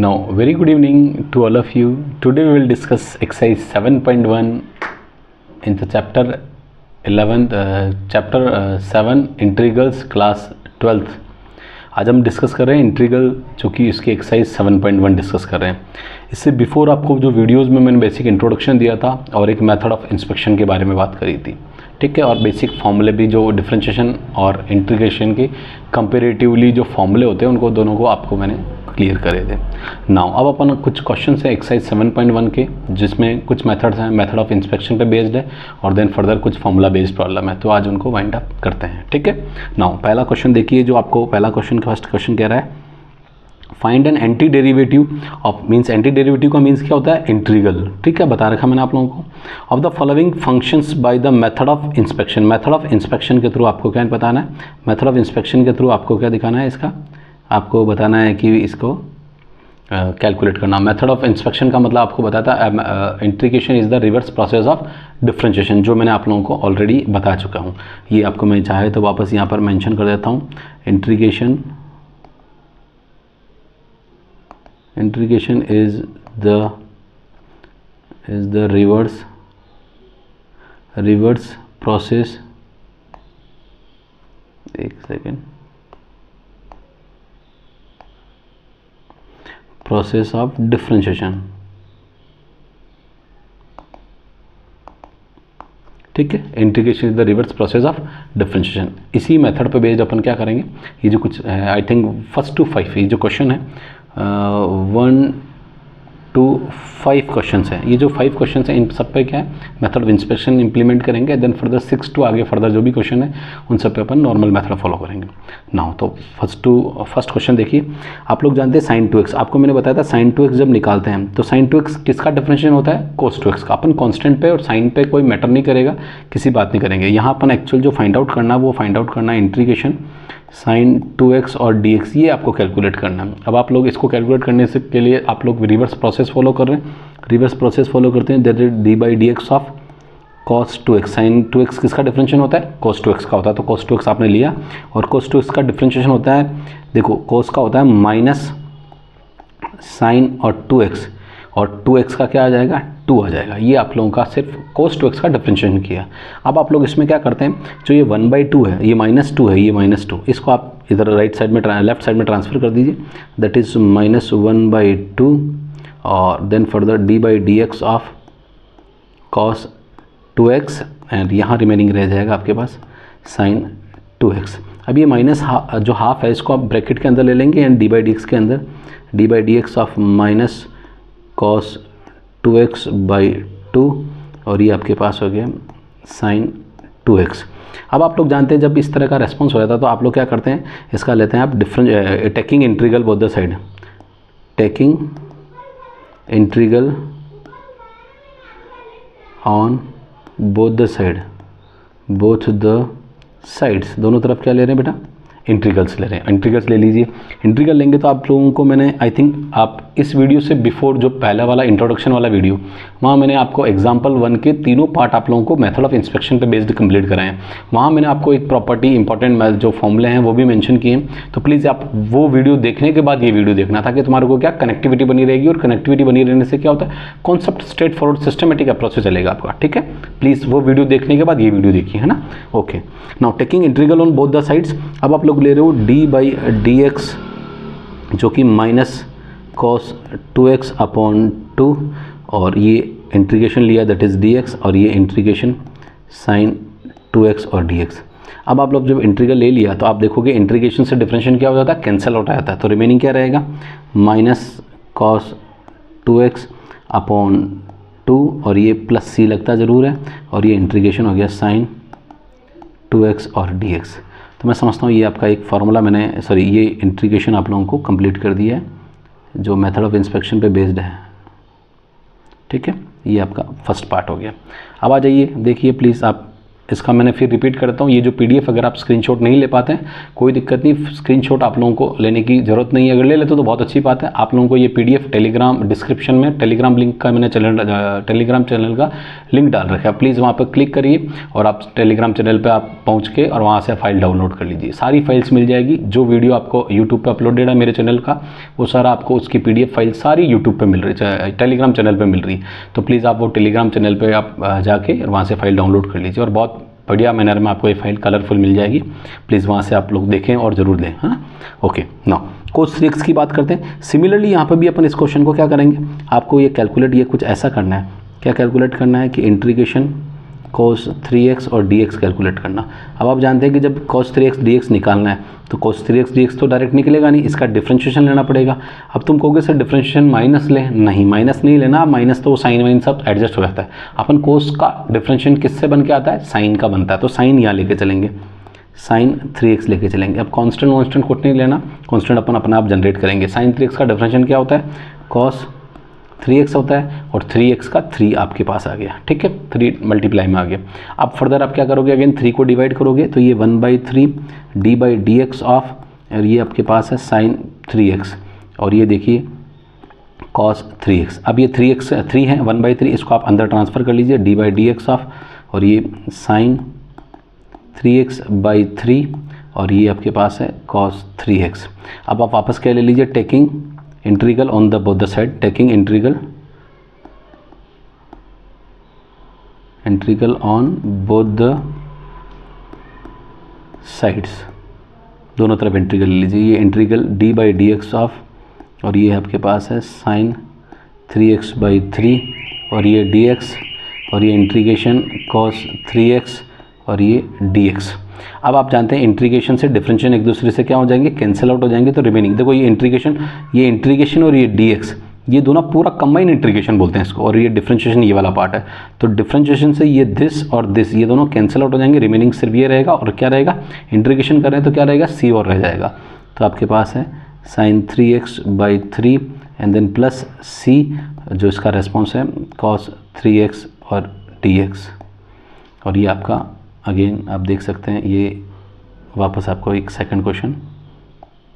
Now, very good evening to all of you. Today we will discuss exercise 7.1 in the chapter 7 integrals class 12th. आज हम discuss कर रहे हैं integral, जो कि इसकी एक्सरसाइज 7.1 डिस्कस कर रहे हैं. इससे बिफोर आपको जो वीडियोस में मैंने बेसिक इंट्रोडक्शन दिया था और एक मेथड ऑफ इंस्पेक्शन के बारे में बात करी थी, ठीक है, और बेसिक फॉर्मूले भी जो डिफरेंशिएशन और इंटीग्रेशन के कंपेरेटिवली जो फॉर्मूले होते हैं उनको दोनों को आपको मैंने क्लियर करे थे. नाउ अब अपन कुछ क्वेश्चन है एक्सरसाइज 7.1 के, जिसमें कुछ मेथड्स हैं, मेथड ऑफ इंस्पेक्शन पे बेस्ड है और देन फर्दर कुछ फॉर्मूला बेस्ड प्रॉब्लम है. तो आज उनको वाइंड अप करते हैं, ठीक है. नाउ पहला क्वेश्चन देखिए, जो आपको पहला क्वेश्चन फर्स्ट क्वेश्चन कह रहा है find an anti derivative of, means anti derivative का मीन्स क्या होता है, इंटीग्रल, ठीक है, बता रखा मैंने आप लोगों को. Of the following functions by the method of inspection. Method of inspection के थ्रू आपको क्या बताना है, मेथड ऑफ इंस्पेक्शन के थ्रू आपको क्या दिखाना है, इसका आपको बताना है कि इसको कैलकुलेट करना. मेथड ऑफ इंस्पेक्शन का मतलब आपको बताता है integration is the reverse process of differentiation, जो मैंने आप लोगों को ऑलरेडी बता चुका हूँ. ये आपको मैं चाहे तो वापस यहाँ पर मेंशन कर देता हूँ. Integration is the reverse process, एक सेकेंड, प्रोसेस ऑफ डिफरेंशिएशन, ठीक है. Integration is the reverse process of differentiation. इसी मेथड पे बेस्ड अपन क्या करेंगे, ये जो कुछ आई थिंक फर्स्ट टू 5 ये जो क्वेश्चन है 1 to 5 क्वेश्चन हैं. ये जो 5 क्वेश्चन हैं इन सब पे क्या है, मेथड ऑफ इंस्पेक्शन इंप्लीमेंट करेंगे. देन फर्दर 6 टू आगे फर्दर जो भी क्वेश्चन है उन सब पे अपन नॉर्मल मेथड फॉलो करेंगे. नाउ तो फर्स्ट क्वेश्चन देखिए. आप लोग जानते हैं साइन 2x, आपको मैंने बताया था साइन 2x जब निकालते हैं तो साइन 2x किसका डिफरेंशिएशन होता है, कोस 2x का. अपन कांस्टेंट पे और साइन पे कोई मैटर नहीं करेगा, किसी बात नहीं करेंगे. यहाँ अपन एक्चुअल जो फाइंड आउट करना है वो फाइंड आउट करना है इंटीग्रेशन साइन 2x और dx, ये आपको कैलकुलेट करना है. अब आप लोग इसको कैलकुलेट करने से के लिए आप लोग रिवर्स प्रोसेस फॉलो कर रहे हैं. रिवर्स प्रोसेस फॉलो करते हैं. That is d/dx of cos 2x. Sine 2x किसका डिफरेंशिएशन होता है, cos 2x का होता है. तो cos 2x आपने लिया और cos 2x का डिफरेंशिएशन होता है, देखो cos का होता है माइनस साइन और 2x, और 2x का क्या आ जाएगा, 2 आ जाएगा. ये आप लोगों का सिर्फ cos 2x का डिफरेंशिएशन किया. अब आप लोग इसमें क्या करते हैं, जो ये 1/2 है, ये -2 है, ये -2, इसको आप इधर राइट साइड में लेफ्ट साइड में ट्रांसफ़र कर दीजिए. दैट इज़ -1/2 और then further d/dx of cos 2x and यहाँ रिमेनिंग रह जाएगा आपके पास sin 2x. अब ये माइनस जो हाफ है इसको आप ब्रैकेट के अंदर ले लेंगे एंड d/dx के अंदर d/dx of minus cos 2x/2 और ये आपके पास हो गया sin 2x. अब आप लोग जानते हैं जब इस तरह का रेस्पॉन्स हो जाता है तो आप लोग क्या करते हैं, इसका लेते हैं आप taking integral both the side, taking integral on both the sides, दोनों तरफ क्या ले रहे हैं बेटा, इंटीग्रल्स ले रहे हैं. इंटीग्रल्स ले लीजिए. इंटीग्रल लेंगे तो आप लोगों को मैंने आई थिंक आप इस वीडियो से बिफोर जो पहला वाला इंट्रोडक्शन वाला वीडियो, वहाँ मैंने आपको एग्जांपल 1 के तीनों पार्ट आप लोगों को मेथड ऑफ इंस्पेक्शन पे बेस्ड कंप्लीट कराए हैं. वहाँ मैंने आपको एक प्रॉपर्टी इंपॉर्टेंट जो फॉर्मूले हैं वो भी मेंशन किए हैं. तो प्लीज़ आप वो वीडियो देखने के बाद ये वीडियो देखना, ताकि तुम्हारे को क्या कनेक्टिविटी बनी रहेगी, और कनेक्टिविटी बनी रहने से क्या होता है, concept straight forward systematic approach से चलेगा आपका, ठीक है. प्लीज़ वो वीडियो देखने के बाद ये वीडियो देखिए, है ना. Okay. Now taking integral on both the sides. अब आप लोग ले रहे हो d/dx जो कि माइनस cos 2x/2 और ये इंटीग्रेशन लिया दैट इज़ dx और ये इंटीग्रेशन sin 2x और dx. अब आप लोग जब इंटीग्रल ले लिया तो आप देखोगे इंटीग्रेशन से डिफरेंशिएशन क्या हो जाता है, कैंसिल आउट आ जाता है. तो रिमेनिंग क्या रहेगा, माइनस cos 2x/2 और ये प्लस c लगता ज़रूर है और ये इंटीग्रेशन हो गया sin 2x और dx. तो मैं समझता हूँ ये आपका एक फार्मूला मैंने ये इंटीग्रेशन आप लोगों को कंप्लीट कर दिया है जो मेथड ऑफ इंस्पेक्शन पे बेस्ड है, ठीक है. ये आपका फर्स्ट पार्ट हो गया. अब आ जाइए देखिए प्लीज़ आप इसका मैंने फिर रिपीट करता हूँ, ये जो PDF अगर आप स्क्रीनशॉट नहीं ले पाते हैं कोई दिक्कत नहीं, स्क्रीनशॉट आप लोगों को लेने की ज़रूरत नहीं है, अगर ले लेते तो बहुत अच्छी बात है। आप लोगों को ये PDF टेलीग्राम डिस्क्रिप्शन में टेलीग्राम लिंक का मैंने टेलीग्राम चैनल का लिंक डाल रखा है, प्लीज़ वहाँ पर क्लिक करिए और आप टेलीग्राम चैनल पर आप पहुँच के और वहाँ से फाइल डाउनलोड कर लीजिए, सारी फाइल्स मिल जाएगी। जो वीडियो आपको यूट्यूब पर अपलोडेड है मेरे चैनल का वो सारा आपको उसकी PDF फाइल सारी यूट्यूब पर मिल रही है, टेलीग्राम चैनल पर मिल रही है। तो प्लीज़ आप वो टेलीग्राम चैनल पर आप जाके वहाँ से फाइल डाउनलोड कर लीजिए और बहुत बढ़िया मैनर में आपको ये फाइल कलरफुल मिल जाएगी। प्लीज़ वहाँ से आप लोग देखें और ज़रूर दें, हाँ। ओके, नाउ cos 3x की बात करते हैं। सिमिलरली यहाँ पे भी अपन इस क्वेश्चन को क्या करेंगे, आपको ये कैलकुलेट, ये कुछ ऐसा करना है, क्या कैलकुलेट करना है कि इंटीग्रेशन cos 3x और dx कैलकुलेट करना। अब आप जानते हैं कि जब cos 3x dx निकालना है तो cos 3x dx तो डायरेक्ट निकलेगा नहीं, इसका डिफरेंशिएशन लेना पड़ेगा। अब तुम कहोगे सर डिफरेंशिएशन माइनस ले, नहीं माइनस नहीं लेना, माइनस तो साइन वाइन सब एडजस्ट हो जाता है। अपन cos का डिफरेंशिएशन किससे बन के आता है, साइन का बनता है, तो साइन यहाँ लेके चलेंगे, साइन 3x लेके चलेंगे। अब कांस्टेंट वांस्टेंट कुछ नहीं लेना, कांस्टेंट अपन अपना आप जनरेट करेंगे। साइन 3x का डिफरेंशिएशन क्या होता है, cos 3x होता है और 3x का 3 आपके पास आ गया, ठीक है, 3 मल्टीप्लाई में आ गया। अब फर्दर आप क्या करोगे, अगेन 3 को डिवाइड करोगे तो ये 1/3 d/dx ऑफ, और ये आपके पास है साइन 3x और ये देखिए cos 3x। अब ये 3 है, 1/3 इसको आप अंदर ट्रांसफ़र कर लीजिए, d/dx ऑफ, और ये साइन 3x/3 और ये आपके पास है cos 3x। अब आप वापस क्या ले लीजिए, taking integral on the both the side, taking integral on both the sides, दोनों तरफ इंटीग्रल ले लीजिए। ये इंटीग्रल d/dx ऑफ, और ये आपके पास है साइन 3x/3 और ये dx, और ये इंटीग्रेशन cos 3x और ये dx। अब आप जानते हैं इंटीग्रेशन से डिफरेंशिएशन एक दूसरे से क्या हो जाएंगे, कैंसिल आउट हो जाएंगे। तो रिमेनिंग देखो, ये इंटीग्रेशन और ये dx, ये दोनों पूरा कंबाइन इंटीग्रेशन बोलते हैं इसको, और ये डिफरेंशिएशन ये वाला पार्ट है। तो डिफरेंशिएशन से ये दिस और दिस ये दोनों कैंसिल आउट हो जाएंगे, रिमेनिंग सिर्फ ये रहेगा। और क्या रहेगा, इंटीग्रेशन कर रहे हैं तो क्या रहेगा, c और रह जाएगा। तो आपके पास है sine 3x/3 and then plus c, जो इसका रेस्पॉन्स है cos 3x और dx। और ये आपका अगेन आप देख सकते हैं, ये वापस आपको एक सेकंड क्वेश्चन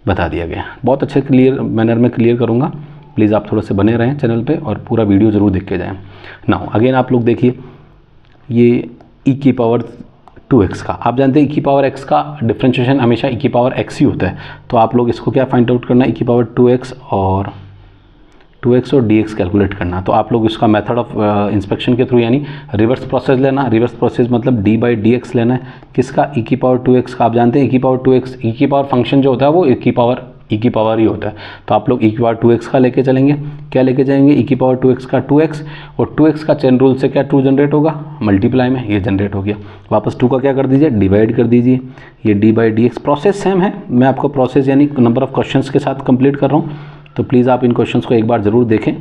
बता दिया गया। बहुत अच्छे क्लियर मैनर में क्लियर करूँगा, प्लीज़ आप थोड़ा से बने रहें चैनल पे और पूरा वीडियो ज़रूर देख के जाएँ। नाउ अगेन आप लोग देखिए, ये e⁻²x का, आप जानते हैं e⁻x का डिफरेंशिएशन हमेशा e⁻x ही होता है। तो आप लोग इसको क्या फाइंड आउट करना है, e⁻2x और 2x और dx कैलकुलेट करना। तो आप लोग इसका मेथड ऑफ इंस्पेक्शन के थ्रू, यानी रिवर्स प्रोसेस लेना, रिवर्स प्रोसेस मतलब d/dx लेना है, किसका, e⁻2x का। आप जानते हैं e⁻2x, e फंक्शन जो होता है वो e ही होता है। तो आप लोग e⁻2x का लेके चलेंगे, क्या लेके जाएंगे, e⁻2x का 2x, और 2x का चेन रूल से क्या 2 जनरेट होगा, मल्टीप्लाई में ये जनरेट हो गया। वापस 2 का क्या कर दीजिए, डिवाइड कर दीजिए, ये d/dx। प्रोसेस सेम है, मैं आपको प्रोसेस यानी नंबर ऑफ क्वेश्चंस के साथ कंप्लीट कर रहा हूँ, तो प्लीज़ आप इन क्वेश्चंस को एक बार ज़रूर देखें।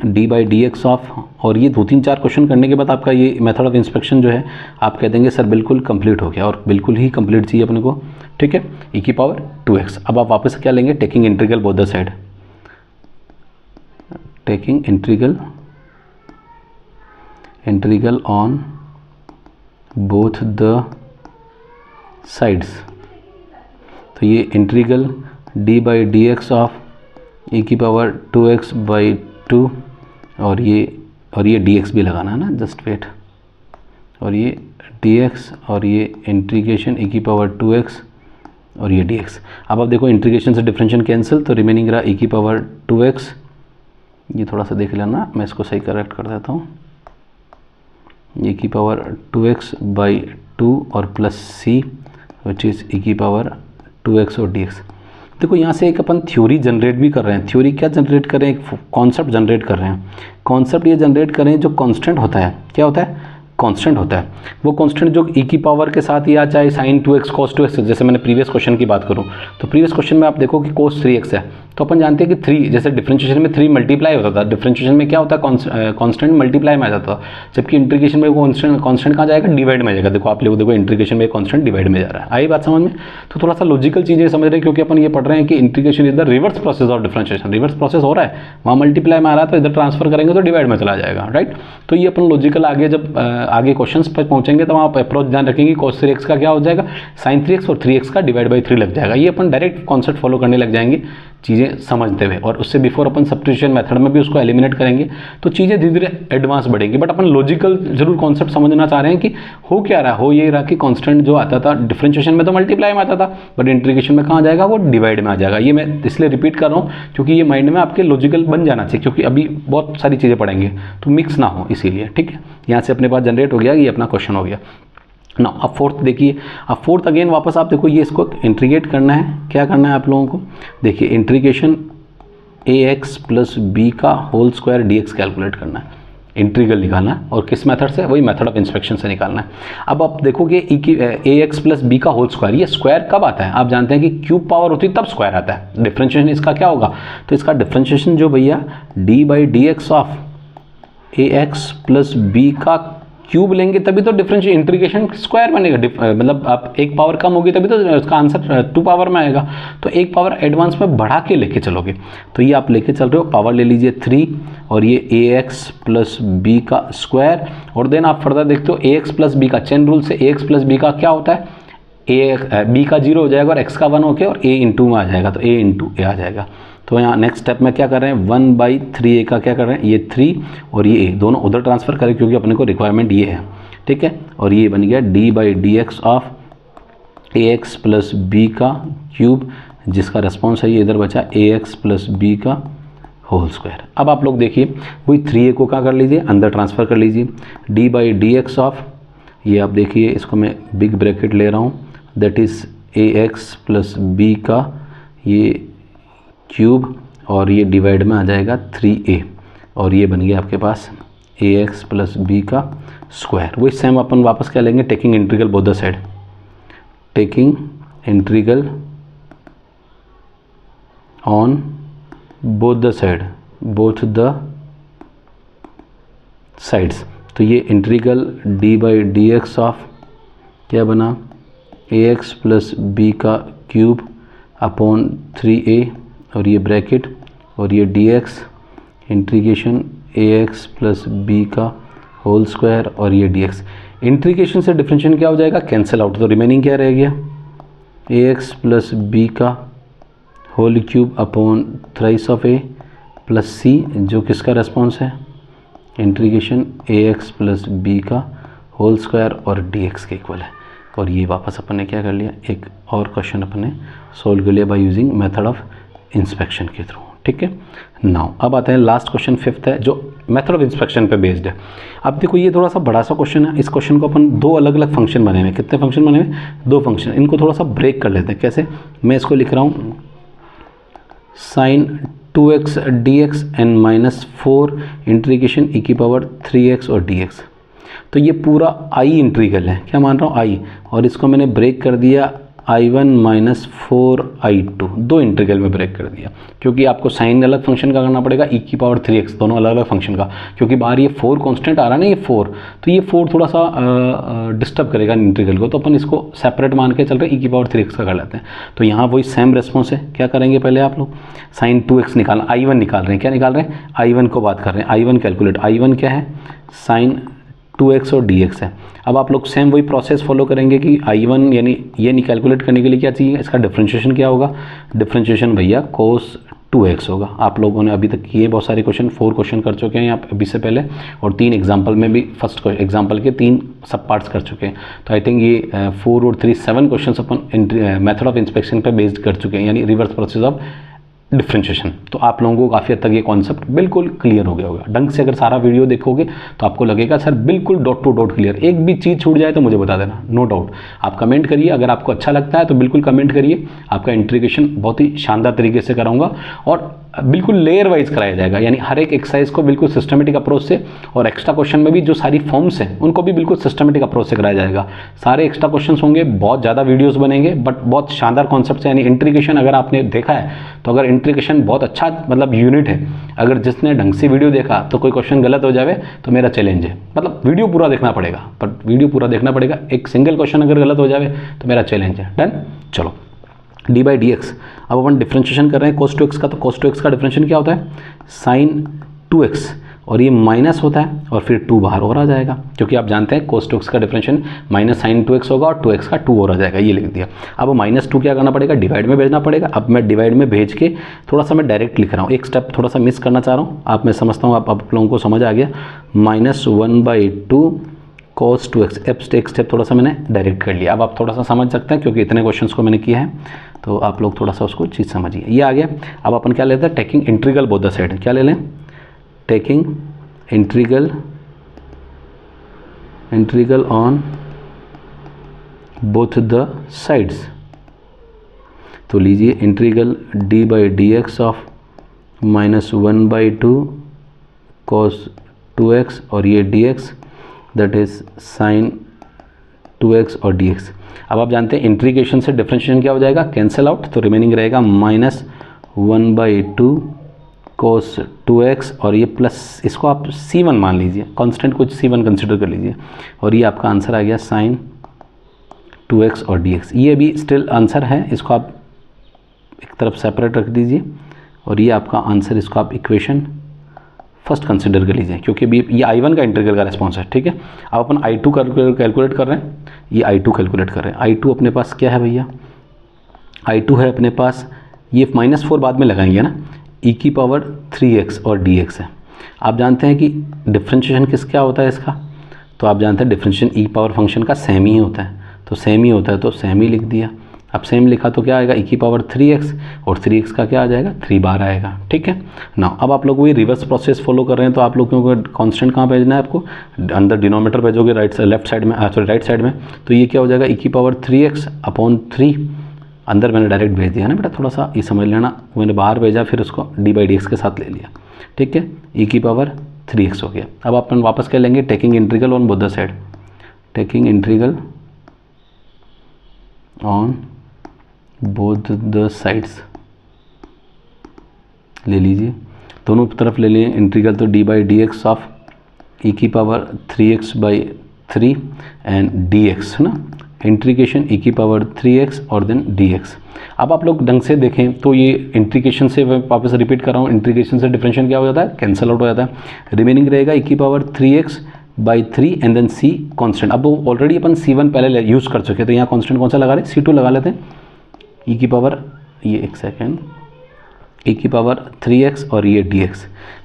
d/dx ऑफ, और ये 2-3-4 क्वेश्चन करने के बाद आपका ये मेथड ऑफ इंस्पेक्शन जो है आप कह देंगे सर बिल्कुल कंप्लीट हो गया, और बिल्कुल ही कंप्लीट चाहिए अपने को, ठीक है, e⁻2x। अब आप वापस क्या लेंगे, taking integral both the side, taking integral on both the sides. तो ये इंटीग्रल d/dx ऑफ e⁻2x/2, और ये dx भी लगाना है ना, जस्ट वेट, और ये dx और ये इंटीग्रेशन e⁻2x और ये dx। अब आप देखो इंटीग्रेशन से डिफरेंशिएशन कैंसिल, तो रिमेनिंग रहा e⁻2x। ये थोड़ा सा देख लेना, मैं इसको सही करेक्ट कर देता हूँ, e⁻2x/2 और plus c which is e⁻2x और dx। देखो यहाँ से एक अपन थ्योरी जनरेट भी कर रहे हैं। थ्योरी क्या जनरेट कर रहे हैं, एक कॉन्सेप्ट जनरेट कर रहे हैं। कॉन्सेप्ट ये जनरेट कर रहे हैं जो कांस्टेंट होता है, क्या होता है, कांस्टेंट होता है। वो कांस्टेंट जो e⁻ के साथ या चाहे sin 2x cos 2x, जैसे मैंने प्रीवियस क्वेश्चन की बात करूँ तो प्रीवियस क्वेश्चन में आप देखो कि cos 3x है, तो अपन जानते हैं कि 3, जैसे डिफरेंशिएशन में 3 मल्टीप्लाई होता था, डिफरेंशिएशन में क्या होता है, कांस्टेंट मल्टीप्लाई में आ जाता था, जबकि इंटीग्रेशन में कांस्टेंट कहाँ जाएगा, डिवाइड में जाएगा। देखो आप लोग देखो इंटीग्रेशन में कांस्टेंट डिवाइड में जा रहा है। आई बात समझ में? तो थोड़ा सा लॉजिकल चीज़ें समझ रहे हैं, क्योंकि अपन ये पढ़ रहे हैं कि integration is the reverse process of differentiation. Reverse process हो रहा है, वहाँ मल्टीप्लाई में आ रहा है तो इधर ट्रांसफर करेंगे तो डिवाइड में चला जाएगा, राइट। तो ये अपन लॉजिकल आगे जब आगे क्वेश्चन पर पहुंचेंगे तो वहाँ अप्रोच ध्यान रखेंगे, cos 3x का क्या हो जाएगा, sin 3x, और 3x का डिवाइड बाई 3 लग जाएगा। ये अपन डायरेक्ट कॉन्सेप्ट फॉलो करने लग जाएंगे चीज़ें समझते हुए, और उससे बिफोर अपन सब्स्टिट्यूशन मेथड में भी उसको एलिमिनेट करेंगे, तो चीज़ें धीरे धीरे एडवांस बढ़ेंगी। बट अपन लॉजिकल जरूर कॉन्सेप्ट समझना चाह रहे हैं कि हो क्या रहा है। हो ये रहा कि कांस्टेंट जो आता था डिफरेंशिएशन में तो मल्टीप्लाई में आता था, बट इंटीग्रेशन में कहाँ जाएगा, वो डिवाइड में आ जाएगा। ये मैं इसलिए रिपीट कर रहा हूँ क्योंकि ये माइंड में आपके लॉजिकल बन जाना चाहिए, क्योंकि अभी बहुत सारी चीज़ें पढ़ेंगे तो मिक्स ना हो, इसीलिए। ठीक है, यहाँ से अपने पास जनरेट हो गया, ये अपना क्वेश्चन हो गया ना। अब फोर्थ देखिए, अब फोर्थ अगेन वापस आप देखो, ये इसको इंटीग्रेट करना है। क्या करना है आप लोगों को, देखिए इंटीग्रेशन ax प्लस बी का होल स्क्वायर dx कैलकुलेट करना है, इंटीग्रल निकालना है, और किस मेथड से, वही मेथड ऑफ इंस्पेक्शन से निकालना है। अब आप देखोगे ax प्लस बी का होल स्क्वायर, ये स्क्वायर कब आता है, आप जानते हैं कि क्यूब पावर होती है तब स्क्वायर आता है। डिफरेंशिएशन इसका क्या होगा, तो इसका डिफरेंशिएशन जो भैया d by D X of ax plus B का क्यूब लेंगे तभी तो डिफरेंशियल इंटीग्रेशन स्क्वायर बनेगा। मतलब आप एक पावर कम होगी तभी तो उसका आंसर 2 पावर में आएगा। तो एक पावर एडवांस में बढ़ा के लेके चलोगे, तो ये आप लेके चल रहे हो, पावर ले लीजिए 3 और ये ax प्लस बी का स्क्वायर, और देन आप फर्दर देखते हो ax प्लस बी का चेन रूल से ax प्लस बी का क्या होता है, बी का 0 हो जाएगा और x का 1 होके और a इंटू में आ जाएगा, तो a इंटू a आ जाएगा। तो यहाँ नेक्स्ट स्टेप में क्या कर रहे हैं, 1/3a का क्या कर रहे हैं, ये 3 और ये a दोनों उधर ट्रांसफर करें क्योंकि अपने को रिक्वायरमेंट ये है। ठीक है, और ये बन गया d by D X of ax plus B का क्यूब, जिसका रेस्पॉन्स है ये इधर बचा ax प्लस बी का होल स्क्वायर। अब आप लोग देखिए वही 3a को क्या कर लीजिए, अंदर ट्रांसफ़र कर लीजिए, d by D X of, ये आप देखिए इसको मैं बिग ब्रैकेट ले रहा हूँ, that is ax plus B का ये क्यूब, और ये डिवाइड में आ जाएगा 3a, और ये बन गया आपके पास ax प्लस बी का स्क्वायर। वही सेम अपन वापस क्या लेंगे, taking integral both the side, taking integral on both the side, both the sides. तो ये integral d by D X of क्या बना, ax प्लस बी का क्यूब अपॉन 3a, और ये ब्रैकेट और ये dx integration ax plus B का होल स्क्वायर, और ये dx इंटीग्रेशन से डिफरेंशिएशन क्या हो जाएगा, कैंसिल आउट, तो रिमेनिंग क्या रह गया, ax प्लस बी का whole cube upon thrice of a plus c, जो किसका रेस्पॉन्स है, इंटीग्रेशन ax प्लस बी का होल स्क्वायर और dx के इक्वल है। और ये वापस अपन ने क्या कर लिया, एक और क्वेश्चन अपन ने सोल्व कर लिया by using method of inspection के थ्रू। ठीक है, नाउ अब आते हैं लास्ट क्वेश्चन, फिफ्थ है, जो मेथड ऑफ इंस्पेक्शन पे बेस्ड है। अब देखो ये थोड़ा सा बड़ा सा क्वेश्चन है, इस क्वेश्चन को अपन 2 अलग अलग फंक्शन बने हुए, कितने फंक्शन बने हुए, 2 फंक्शन, इनको थोड़ा सा ब्रेक कर लेते हैं। कैसे, मैं इसको लिख रहा हूँ sin 2x dx and minus 4 integration e की पावर 3x और dx। तो ये पूरा i इंटीग्रल है, क्या मान रहा हूँ i, और इसको मैंने ब्रेक कर दिया i1 माइनस 4i2, 2 इंटीग्रल में ब्रेक कर दिया, क्योंकि आपको साइन अलग फंक्शन का करना पड़ेगा, e की पावर 3x दोनों अलग अलग फंक्शन का, क्योंकि बाहर ये 4 कांस्टेंट आ रहा है ना, ये 4, तो ये 4 थोड़ा सा डिस्टर्ब करेगा इंटीग्रल को, तो अपन इसको सेपरेट मान के चल रहे e की पावर 3x का कर लेते हैं। तो यहाँ वही सेम रेस्पॉन्स है, क्या करेंगे पहले आप लोग, साइन 2x निकालना, i1 निकाल रहे हैं, क्या निकाल रहे हैं, i1 को बात कर रहे हैं, i1 कैलकुलेट, i1 क्या है, साइन 2x और dx है। अब आप लोग सेम वही प्रोसेस फॉलो करेंगे कि i1 यानी ये नहीं कैलकुलेट करने के लिए क्या चाहिए, इसका डिफरेंशिएशन क्या होगा, डिफरेंशिएशन भैया cos 2x होगा। आप लोगों ने अभी तक किए बहुत सारे क्वेश्चन, 4 क्वेश्चन कर चुके हैं यहाँ अभी से पहले, और 3 एग्जाम्पल में भी फर्स्ट एग्जाम्पल के 3 सब पार्ट्स कर चुके हैं। तो आई थिंक ये 4 और 3 7 question upon method of inspection पर बेस्ड कर चुके हैं, यानी रिवर्स प्रोसेस ऑफ डिफरेंशिएशन। तो आप लोगों को काफ़ी हद तक ये कॉन्सेप्ट बिल्कुल क्लियर हो गया होगा। ढंग से अगर सारा वीडियो देखोगे तो आपको लगेगा सर बिल्कुल डॉट टू डॉट क्लियर, एक भी चीज़ छूट जाए तो मुझे बता देना, नो डाउट। आप कमेंट करिए, अगर आपको अच्छा लगता है तो बिल्कुल कमेंट करिए, आपका इंटीग्रेशन बहुत ही शानदार तरीके से कराऊंगा। और बिल्कुल लेयर वाइज कराया जाएगा, यानी हर एक एक्सरसाइज को बिल्कुल सिस्टमेटिक अप्रोच से, और एक्स्ट्रा क्वेश्चन में भी जो सारी फॉर्म्स हैं उनको भी बिल्कुल सिस्टमेटिक अप्रोच से कराया जाएगा। सारे एक्स्ट्रा क्वेश्चंस होंगे, बहुत ज़्यादा वीडियोस बनेंगे, बट बहुत शानदार कॉन्सेप्ट है। यानी इंट्रीग्रेशन अगर आपने देखा है तो अगर इंट्रीग्रेशन बहुत अच्छा मतलब यूनिट है, अगर जिसने ढंग से वीडियो देखा तो कोई क्वेश्चन गलत हो जाए तो मेरा चैलेंज है, मतलब वीडियो पूरा देखना पड़ेगा, बट वीडियो पूरा देखना पड़ेगा, एक सिंगल क्वेश्चन अगर गलत हो जाए तो मेरा चैलेंज है। डन। चलो डी बाई डी एक्स, अब अपन डिफ्रेंशिएशन कर रहे हैं cos 2x का, तो cos 2x का डिफ्रेंशिएशन क्या होता है, sin 2x, और ये माइनस होता है और फिर 2 बाहर और आ जाएगा, क्योंकि आप जानते हैं cos 2x का डिफरेंशिएशन माइनस sin 2x होगा और 2x का 2 और आ जाएगा, ये लिख दिया। अब -2 क्या करना पड़ेगा, डिवाइड में भेजना पड़ेगा। अब मैं डिवाइड में भेज के थोड़ा सा मैं डायरेक्ट लिख रहा हूँ, एक स्टेप थोड़ा सा मिस करना चाह रहा हूँ, मैं समझता हूँ आप लोगों को समझ आ गया। -1/2 cos 2x, एक स्टेप थोड़ा सा मैंने डायरेक्ट कर लिया। अब आप थोड़ा सा समझ सकते हैं क्योंकि इतने क्वेश्चंस को मैंने किया है, तो आप लोग थोड़ा सा उसको चीज़ समझिए। ये आ गया। अब अपन क्या लेते हैं, taking integral both the side, क्या ले लें, taking integral on both the sides. तो लीजिए integral D by D X of -1/2 cos 2x और ये dx that is sin 2x और dx। अब आप जानते हैं इंटीग्रेशन से डिफरेंशिएशन क्या हो जाएगा, कैंसिल आउट, तो रिमेनिंग रहेगा -1/2 cos 2x और ये प्लस, इसको आप c1 मान लीजिए, कांस्टेंट कुछ c1 कंसिडर कर लीजिए, और ये आपका आंसर आ गया sin 2x और dx। ये भी स्टिल आंसर है, इसको आप एक तरफ सेपरेट रख दीजिए, और ये आपका आंसर, इसको आप इक्वेशन फर्स्ट कंसिडर कर लीजिए, क्योंकि अभी ये I1 का इंटीग्रल का रिस्पॉन्स है, ठीक है। अब अपन I2 कैलकुलेट कर रहे हैं, ये I2 कैलकुलेट कर रहे हैं। I2 अपने पास क्या है भैया, I2 है अपने पास, ये -4 बाद में लगाएंगे ना, e⁻3x और dx है। आप जानते हैं कि डिफ्रेंशिएशन क्या होता है इसका, तो आप जानते हैं डिफ्रेंशिएशन ई पावर फंक्शन का सेम ही होता है, तो सेम ही होता है तो सेम ही लिख दिया। अब सेम लिखा तो क्या आएगा, e⁻3x और 3x का क्या आ जाएगा, 3 बार आएगा, ठीक है ना। अब आप लोग वही रिवर्स प्रोसेस फॉलो कर रहे हैं, तो आप लोगों को कांस्टेंट कहाँ भेजना है, आपको अंदर डिनोमिनेटर भेजोगे लेफ्ट साइड में, सॉरी राइट साइड में, तो ये क्या हो जाएगा e⁻3x/3, अंदर मैंने डायरेक्ट भेज दिया ना बेटा, थोड़ा सा ये समझ लेना, मैंने बाहर भेजा फिर उसको d/dx के साथ ले लिया, ठीक है, e⁻3x हो गया। अब अपन वापस क्या लेंगे, taking integral on both the side, taking integral on both the sides ले लीजिए, दोनों तरफ ले लिए इंटीग्रल, तो d/dx of e⁻3x/3 and dx है ना, इंटीग्रेशन e⁻3x और देन dx। अब आप लोग ढंग से देखें तो ये इंटीग्रेशन से, वापस रिपीट कर रहा हूँ, इंटीग्रेशन से डिफरेंशिएशन क्या हो जाता है, कैंसिल आउट हो जाता है, रिमेनिंग रहेगा e⁻3x/3 and then c constant. अब ऑलरेडी अपन c1 पहले यूज़ कर चुके हैं, तो यहाँ कांस्टेंट कौन सा लगा रहे हैं, c2 लगा लेते हैं, ये एक सेकेंड, e⁻3x और ये dx,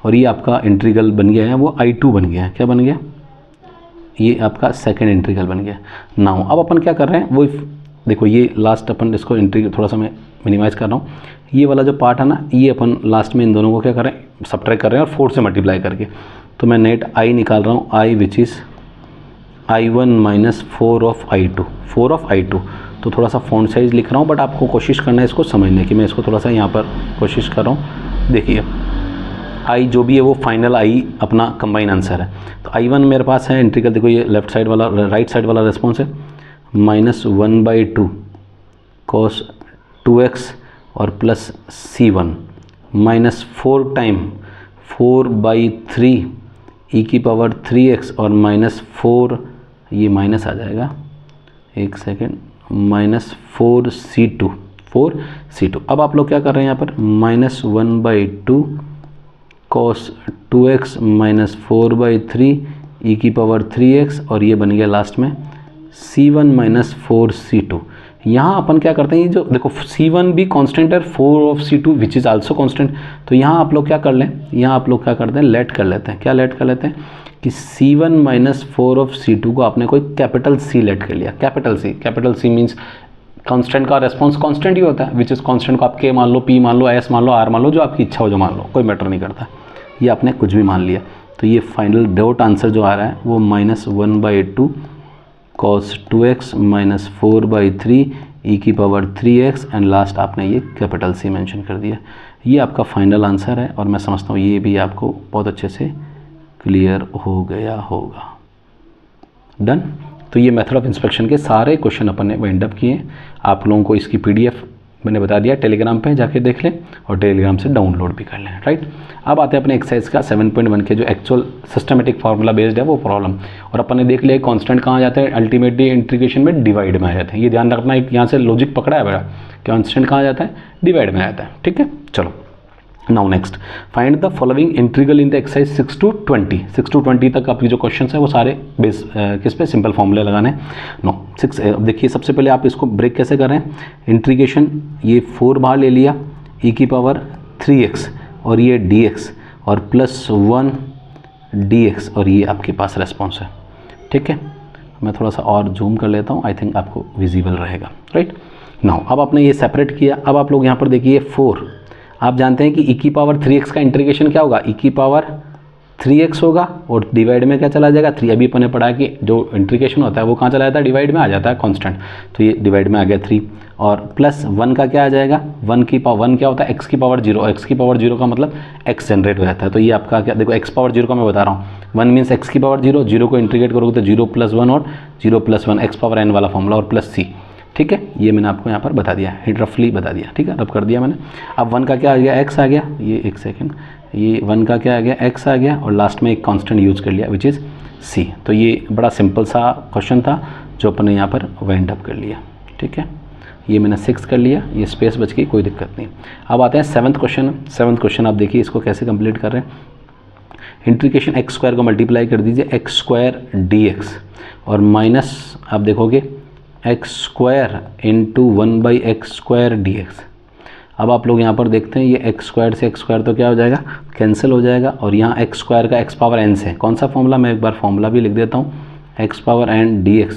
और ये आपका इंटीग्रल बन गया है, वो I2 बन गया है, क्या बन गया, ये आपका सेकंड इंटीग्रल बन गया। नाउ अब अपन क्या कर रहे हैं, वो देखो ये लास्ट अपन इसको इंटीग्रल थोड़ा सा मैं मिनिमाइज़ कर रहा हूँ, ये वाला जो पार्ट है ना, ये अपन लास्ट में इन दोनों को क्या कर रहे हैं, सब्ट्रैक्ट कर रहे हैं और 4 से मल्टीप्लाई करके, तो मैं नेट I निकाल रहा हूँ, I which is I1 - 4 of I2, तो थोड़ा सा फ़ॉन्ट साइज़ लिख रहा हूँ, बट आपको कोशिश करना है इसको समझने की, मैं इसको थोड़ा सा यहाँ पर कोशिश कर रहा हूँ। देखिए I जो भी है वो फाइनल I अपना कंबाइन आंसर है, तो I1 मेरे पास है इंटीग्रल, देखो ये लेफ्ट साइड वाला, राइट साइड वाला रिस्पॉन्स है, -1/2 cos 2x और प्लस c1 -4 टाइम 4/3 e⁻3x और -4, ये माइनस आ जाएगा, एक सेकेंड, -4c2। अब आप लोग क्या कर रहे हैं यहाँ पर, -1/2 cos 2x -4/3 e⁻3x और ये बन गया लास्ट में c1 - 4c2। यहाँ अपन क्या करते हैं, ये जो देखो c1 भी कांस्टेंट है, 4 of c2 which is also constant, तो यहाँ आप लोग क्या कर लें, यहाँ आप लोग क्या करते हैं, लेट कर लेते हैं, क्या लेट कर लेते हैं कि c1 - 4 ऑफ c2 को आपने कोई कैपिटल C लेट कर लिया, कैपिटल C मीन्स कांस्टेंट का रेस्पॉन्स कांस्टेंट ही होता है, विच इज़ कांस्टेंट को आप K मान लो, P मान लो, S मान लो, R मान लो, जो आपकी इच्छा हो जो मान लो, कोई मैटर नहीं करता, ये आपने कुछ भी मान लिया। तो ये फाइनल डॉट आंसर जो आ रहा है वो -1/2 cos 2x -4/3 e⁻3x and last आपने ये कैपिटल C मेंशन कर दिया। ये आपका फाइनल आंसर है और मैं समझता हूँ ये भी आपको बहुत अच्छे से क्लियर हो गया होगा। डन। तो ये मेथड ऑफ इंस्पेक्शन के सारे क्वेश्चन अपन ने वाइंड अप किए। आप लोगों को इसकी PDF मैंने बता दिया, टेलीग्राम पे जाके देख लें और टेलीग्राम से डाउनलोड भी कर लें, राइट। अब आते हैं अपने एक्सरसाइज का 7.1 के जो एक्चुअल सिस्टमेटिक फार्मूला बेस्ड है वो प्रॉब्लम। और अपन ने देख लिया कांस्टेंट कहाँ जाते हैं, अल्टीमेटली इंटीग्रेशन में डिवाइड में आ जाते हैं। ये ध्यान रखना, एक यहाँ से लॉजिक पकड़ा है मेरा, कांस्टेंट कहाँ जाता है, डिवाइड में आता है, ठीक है। चलो now next, find the following integral in the exercise 6 to 20। 6 to 20 तक आपकी जो क्वेश्चन है वो सारे बेस किस पे, सिंपल फॉर्मूले लगाने हैं। नो 6 देखिए, सबसे पहले आप इसको ब्रेक कैसे कर रहे हैं, इंटीग्रेशन ये 4 बाहर ले लिया e⁻³ 3x और ये dx और +1 dx और ये आपके पास रेस्पॉन्स है, ठीक है। मैं थोड़ा सा और जूम कर लेता हूँ, आई थिंक आपको विजिबल रहेगा, राइट। नाउ अब आपने ये सेपरेट किया। अब आप लोग यहाँ पर देखिए 4, आप जानते हैं कि e⁻³ का इंटीग्रेशन क्या होगा, e⁻³ होगा और डिवाइड में क्या चला जाएगा 3। अभी अपन ने पढ़ा है कि जो इंटीग्रेशन होता है वो कहाँ चला जाता है, डिवाइड में आ जाता है कांस्टेंट, तो ये डिवाइड में आ गया 3 और +1 का क्या आ जाएगा, 1 क्या होता है x⁻0 और x⁻0 का मतलब x जनरेट हो जाता है। तो ये आपका क्या, देखो x⁻0 का मैं बता रहा हूँ, 1 मीन्स x⁻0, 0 को इंटीग्रेट करोगे तो 0 + 1 और 0 + 1 x⁻n वाला फॉर्मूला और +c, ठीक है। ये मैंने आपको यहाँ पर बता दिया, रफली बता दिया, ठीक है, रब कर दिया मैंने। अब 1 का क्या आ गया, x आ गया, ये एक सेकेंड, ये 1 का क्या आ गया, x आ गया और लास्ट में एक कांस्टेंट यूज़ कर लिया विच इज़ c। तो ये बड़ा सिंपल सा क्वेश्चन था जो अपन ने यहाँ पर वाइंड अप कर लिया, ठीक है। ये मैंने 6 कर लिया, ये स्पेस बच गई, कोई दिक्कत नहीं। अब आते हैं 7th क्वेश्चन। 7th क्वेश्चन आप देखिए इसको कैसे कंप्लीट कर रहे हैं। इंटीग्रेशन x² को मल्टीप्लाई कर दीजिए x² dx और माइनस आप देखोगे x² × 1/x² dx। अब आप लोग यहाँ पर देखते हैं ये x² से x² तो क्या हो जाएगा, कैंसिल हो जाएगा और यहाँ x² का x⁻n से कौन सा फॉर्मूला, मैं एक बार फॉर्मूला भी लिख देता हूँ, x⁻n dx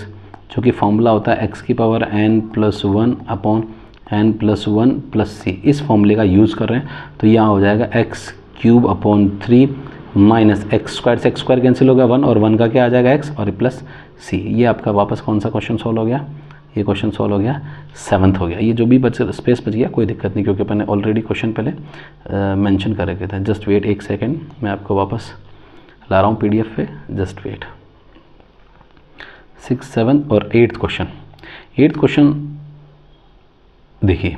जो कि फॉर्मूला होता है x⁻n + 1 / n + 1 + c। इस फॉर्मूले का यूज़ कर रहे हैं तो यहाँ हो जाएगा x³ / 3 माइनस x² से x² कैंसिल हो गया 1 और 1 का क्या आ जाएगा x और +c। ये आपका वापस कौन सा क्वेश्चन सॉल्व हो गया, ये क्वेश्चन सॉल्व हो गया 7th हो गया। ये जो भी स्पेस बच गया कोई दिक्कत नहीं, क्योंकि अपन ने ऑलरेडी क्वेश्चन पहले मेंशन कर रखे थे। जस्ट वेट एक सेकेंड, मैं आपको वापस ला रहा हूँ PDF पे, जस्ट वेट। 6, 7 और 8th क्वेश्चन। 8th क्वेश्चन देखिए,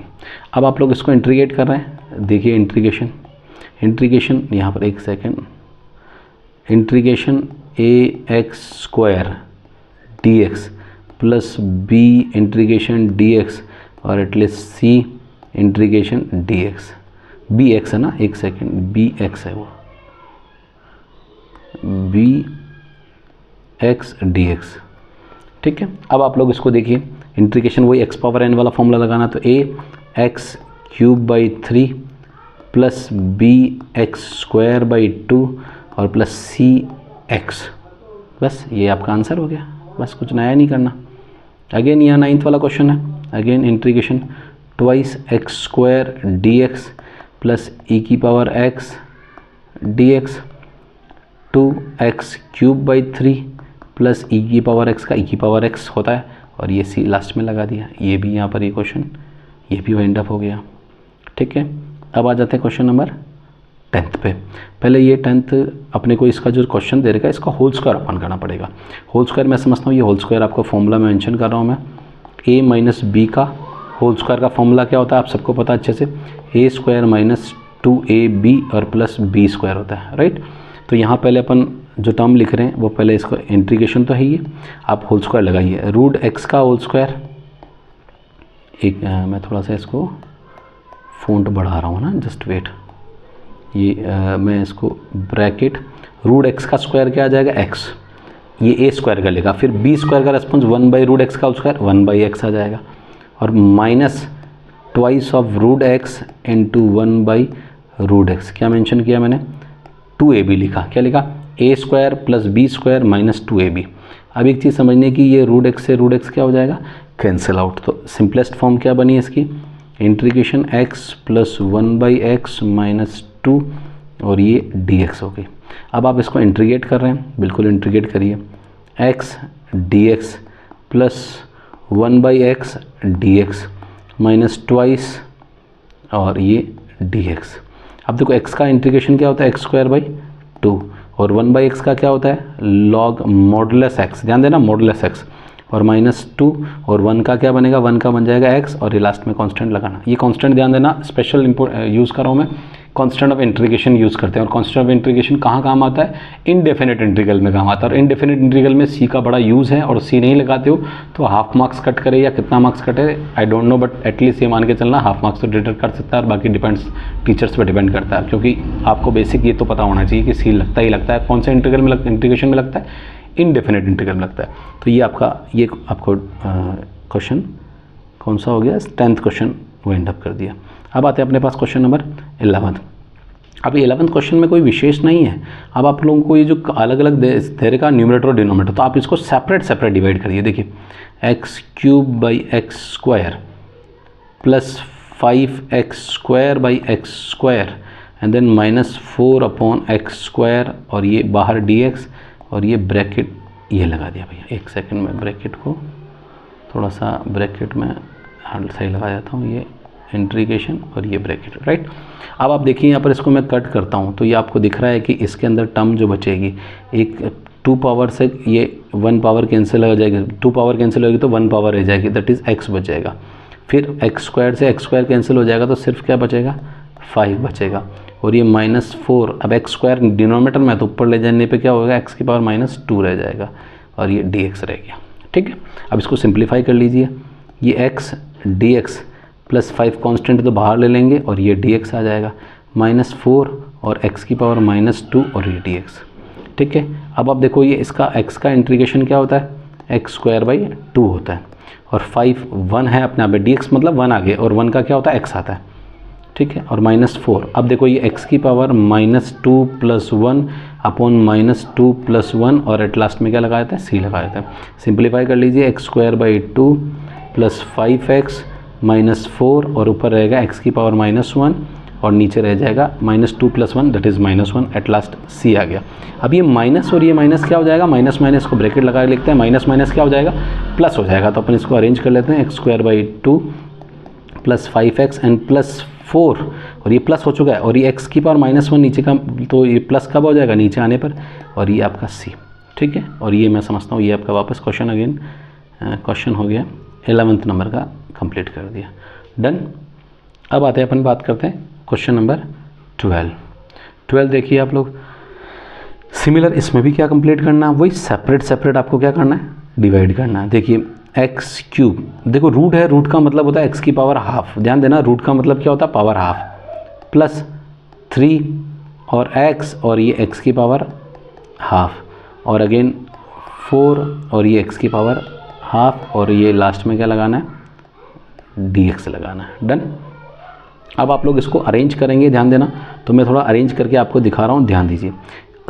अब आप लोग इसको इंटीग्रेट कर रहे हैं, देखिए इंटीग्रेशन यहाँ पर एक second, integration ax² dx + b integration dx और at least c integration dx, bx है ना, एक सेकेंड, bx है वो, bx dx, ठीक है। अब आप लोग इसको देखिए, इंटीग्रेशन वही x⁻n वाला फॉर्मूला लगाना, तो ax³ / 3 + bx² / 2 और +cx, बस ये आपका आंसर हो गया। बस कुछ नया नहीं करना। अगेन यहाँ 9th वाला क्वेश्चन है, again integration 2x² dx + e⁻x dx 2x³ / 3 + e⁻x का e⁻x होता है और ये c लास्ट में लगा दिया। ये भी यहाँ पर ये क्वेश्चन, ये भी वाइंड अप हो गया, ठीक है। अब आ जाते हैं क्वेश्चन नंबर 10th पे। पहले ये 10th अपने को इसका जो क्वेश्चन दे रखा है इसका होल स्क्वायर अपन करना पड़ेगा। होल स्क्वायर मैं समझता हूँ, ये होल स्क्वायर आपको फॉर्मूला में मेंशन कर रहा हूँ मैं, a - b का होल स्क्वायर का फॉर्मूला क्या होता है आप सबको पता अच्छे से, a² - 2ab और +b² होता है, राइट। तो यहाँ पहले अपन जो टर्म लिख रहे हैं वो पहले इसको इंटीग्रेशन तो है ही, आप होल स्क्वायर लगाइए, √x का होल स्क्वायर, एक मैं थोड़ा सा इसको फ़ॉन्ट बढ़ा रहा हूँ ना, जस्ट वेट, ये मैं इसको ब्रैकेट √x का स्क्वायर क्या आ जाएगा x, ये a² का लेगा, फिर b² का रेस्पॉन्स 1/√x का स्क्वायर 1/x आ जाएगा और minus twice of √x × 1/√x, क्या मेंशन किया मैंने, 2ab लिखा, क्या लिखा, a² + b² - 2ab। अब एक चीज़ समझने की, ये √x से √x क्या हो जाएगा, कैंसिल आउट। तो सिंपलेस्ट फॉर्म क्या बनी इसकी, इंटीग्रेशन x + 1/x - 2 और ये dx हो गई। अब आप इसको इंटीग्रेट कर रहे हैं, बिल्कुल इंटीग्रेट करिए, x dx + 1/x dx - twice और ये dx। अब देखो x का इंटीग्रेशन क्या होता है, x²/2 और 1/x का क्या होता है, log मॉडुलस x, ध्यान देना मॉडुलस x, और -2 और 1 का क्या बनेगा, 1 का बन जाएगा x और ये लास्ट में कांस्टेंट लगाना। ये कांस्टेंट ध्यान देना, स्पेशल यूज़ कर रहा हूँ मैं, कांस्टेंट ऑफ इंटीग्रेशन यूज़ करते हैं। और कांस्टेंट ऑफ इंटीग्रेशन कहाँ काम आता है, इनडेफिनेट इंटीग्रल में काम आता है। और इनडेफिनेट इंटीग्रल में c का बड़ा यूज़ है, और c नहीं लगाते हो तो हाफ मार्क्स कट करे या कितना मार्क्स कटे I don't know, but at least ये मान के चलना हाफ मार्क्स तो डिडक्ट कर सकता है, और बाकी डिपेंड्स टीचर्स पर डिपेंड करता है, क्योंकि आपको बेसिक ये तो पता होना चाहिए कि c लगता ही लगता है। कौन से इंटीग्रल में इंटीग्रेशन में लगता है, इनडेफिनेट इंटीग्रल में लगता है। तो ये आपको क्वेश्चन कौन सा हो गया, 10th क्वेश्चन वाइंड अप कर दिया। अब आते हैं अपने पास क्वेश्चन नंबर 11। अब 11th क्वेश्चन में कोई विशेष नहीं है। अब आप लोगों को ये जो अलग अलग दे रहे का न्यूमरेटर और डिनोमिनेटर, तो आप इसको सेपरेट डिवाइड करिए। देखिए x³ plus 5x² and then -4/x² और ये बाहर dx और ये ब्रैकेट ये लगा दिया भैया। एक सेकंड में ब्रैकेट को थोड़ा सा ब्रैकेट में सही लगा जाता हूँ, ये इंटीग्रेशन और ये ब्रैकेट, राइट। अब आप देखिए यहाँ पर इसको मैं कट करता हूँ तो ये आपको दिख रहा है कि इसके अंदर टर्म जो बचेगी, एक 2 पावर से ये 1 पावर कैंसिल हो जाएगी, 2 पावर कैंसिल होगी तो 1 पावर रह जाएगी, दैट इज़ x बच जाएगा। फिर x² से x² कैंसिल हो जाएगा तो सिर्फ क्या बचेगा, 5 बचेगा। और ये -4, अब x² डिनोमिनेटर में तो ऊपर ले जाने पे क्या होगा, x की पावर -2 रह जाएगा और ये dx रह गया। ठीक है, अब इसको सिंप्लीफाई कर लीजिए। ये x dx प्लस 5 कांस्टेंट तो बाहर ले लेंगे और ये dx आ जाएगा, -4 और x की पावर -2 और ये dx। ठीक है, अब आप देखो ये इसका x का इंटीग्रेशन क्या होता है, x²/2 होता है, और 5 1 है अपने आप में, dx मतलब 1 आ गया, और 1 का क्या होता है, x आता है। ठीक है, और -4, अब देखो ये x की पावर -2 + 1 अपॉन -2 + 1 और एट लास्ट में क्या लगा देता है, c लगा देता है। सिंप्लीफाई कर लीजिए, x²/2 प्लस 5x -4 और ऊपर रहेगा x की पावर -1 और नीचे रह जाएगा -2 + 1 that is -1, at last c आ गया। अब ये माइनस और ये माइनस क्या हो जाएगा, माइनस को ब्रैकेट लगा लिखते हैं, माइनस क्या हो जाएगा, प्लस हो जाएगा। तो अपन इसको अरेंज कर लेते हैं, x²/2 प्लस 5x एंड +4 और ये प्लस हो चुका है, और ये x की पावर -1 नीचे का, तो ये प्लस कब हो जाएगा, नीचे आने पर, और ये आपका c। ठीक है, और ये मैं समझता हूँ ये आपका वापस क्वेश्चन अगेन क्वेश्चन हो गया 11th नंबर का, कंप्लीट कर दिया, डन। अब आते हैं अपन बात करते हैं क्वेश्चन नंबर 12। देखिए आप लोग, सिमिलर इसमें भी क्या कंप्लीट करना है, वही सेपरेट आपको क्या करना है, डिवाइड करना है। देखिए x³, देखो रूट है, रूट का मतलब होता है x की पावर हाफ, ध्यान देना रूट का मतलब क्या होता है, पावर हाफ, प्लस 3 और x और ये x की पावर हाफ, और अगेन 4 और ये x की पावर हाफ, और ये लास्ट में क्या लगाना है, dx लगाना है, डन। अब आप लोग इसको अरेंज करेंगे, ध्यान देना, तो मैं थोड़ा अरेंज करके आपको दिखा रहा हूँ, ध्यान दीजिए,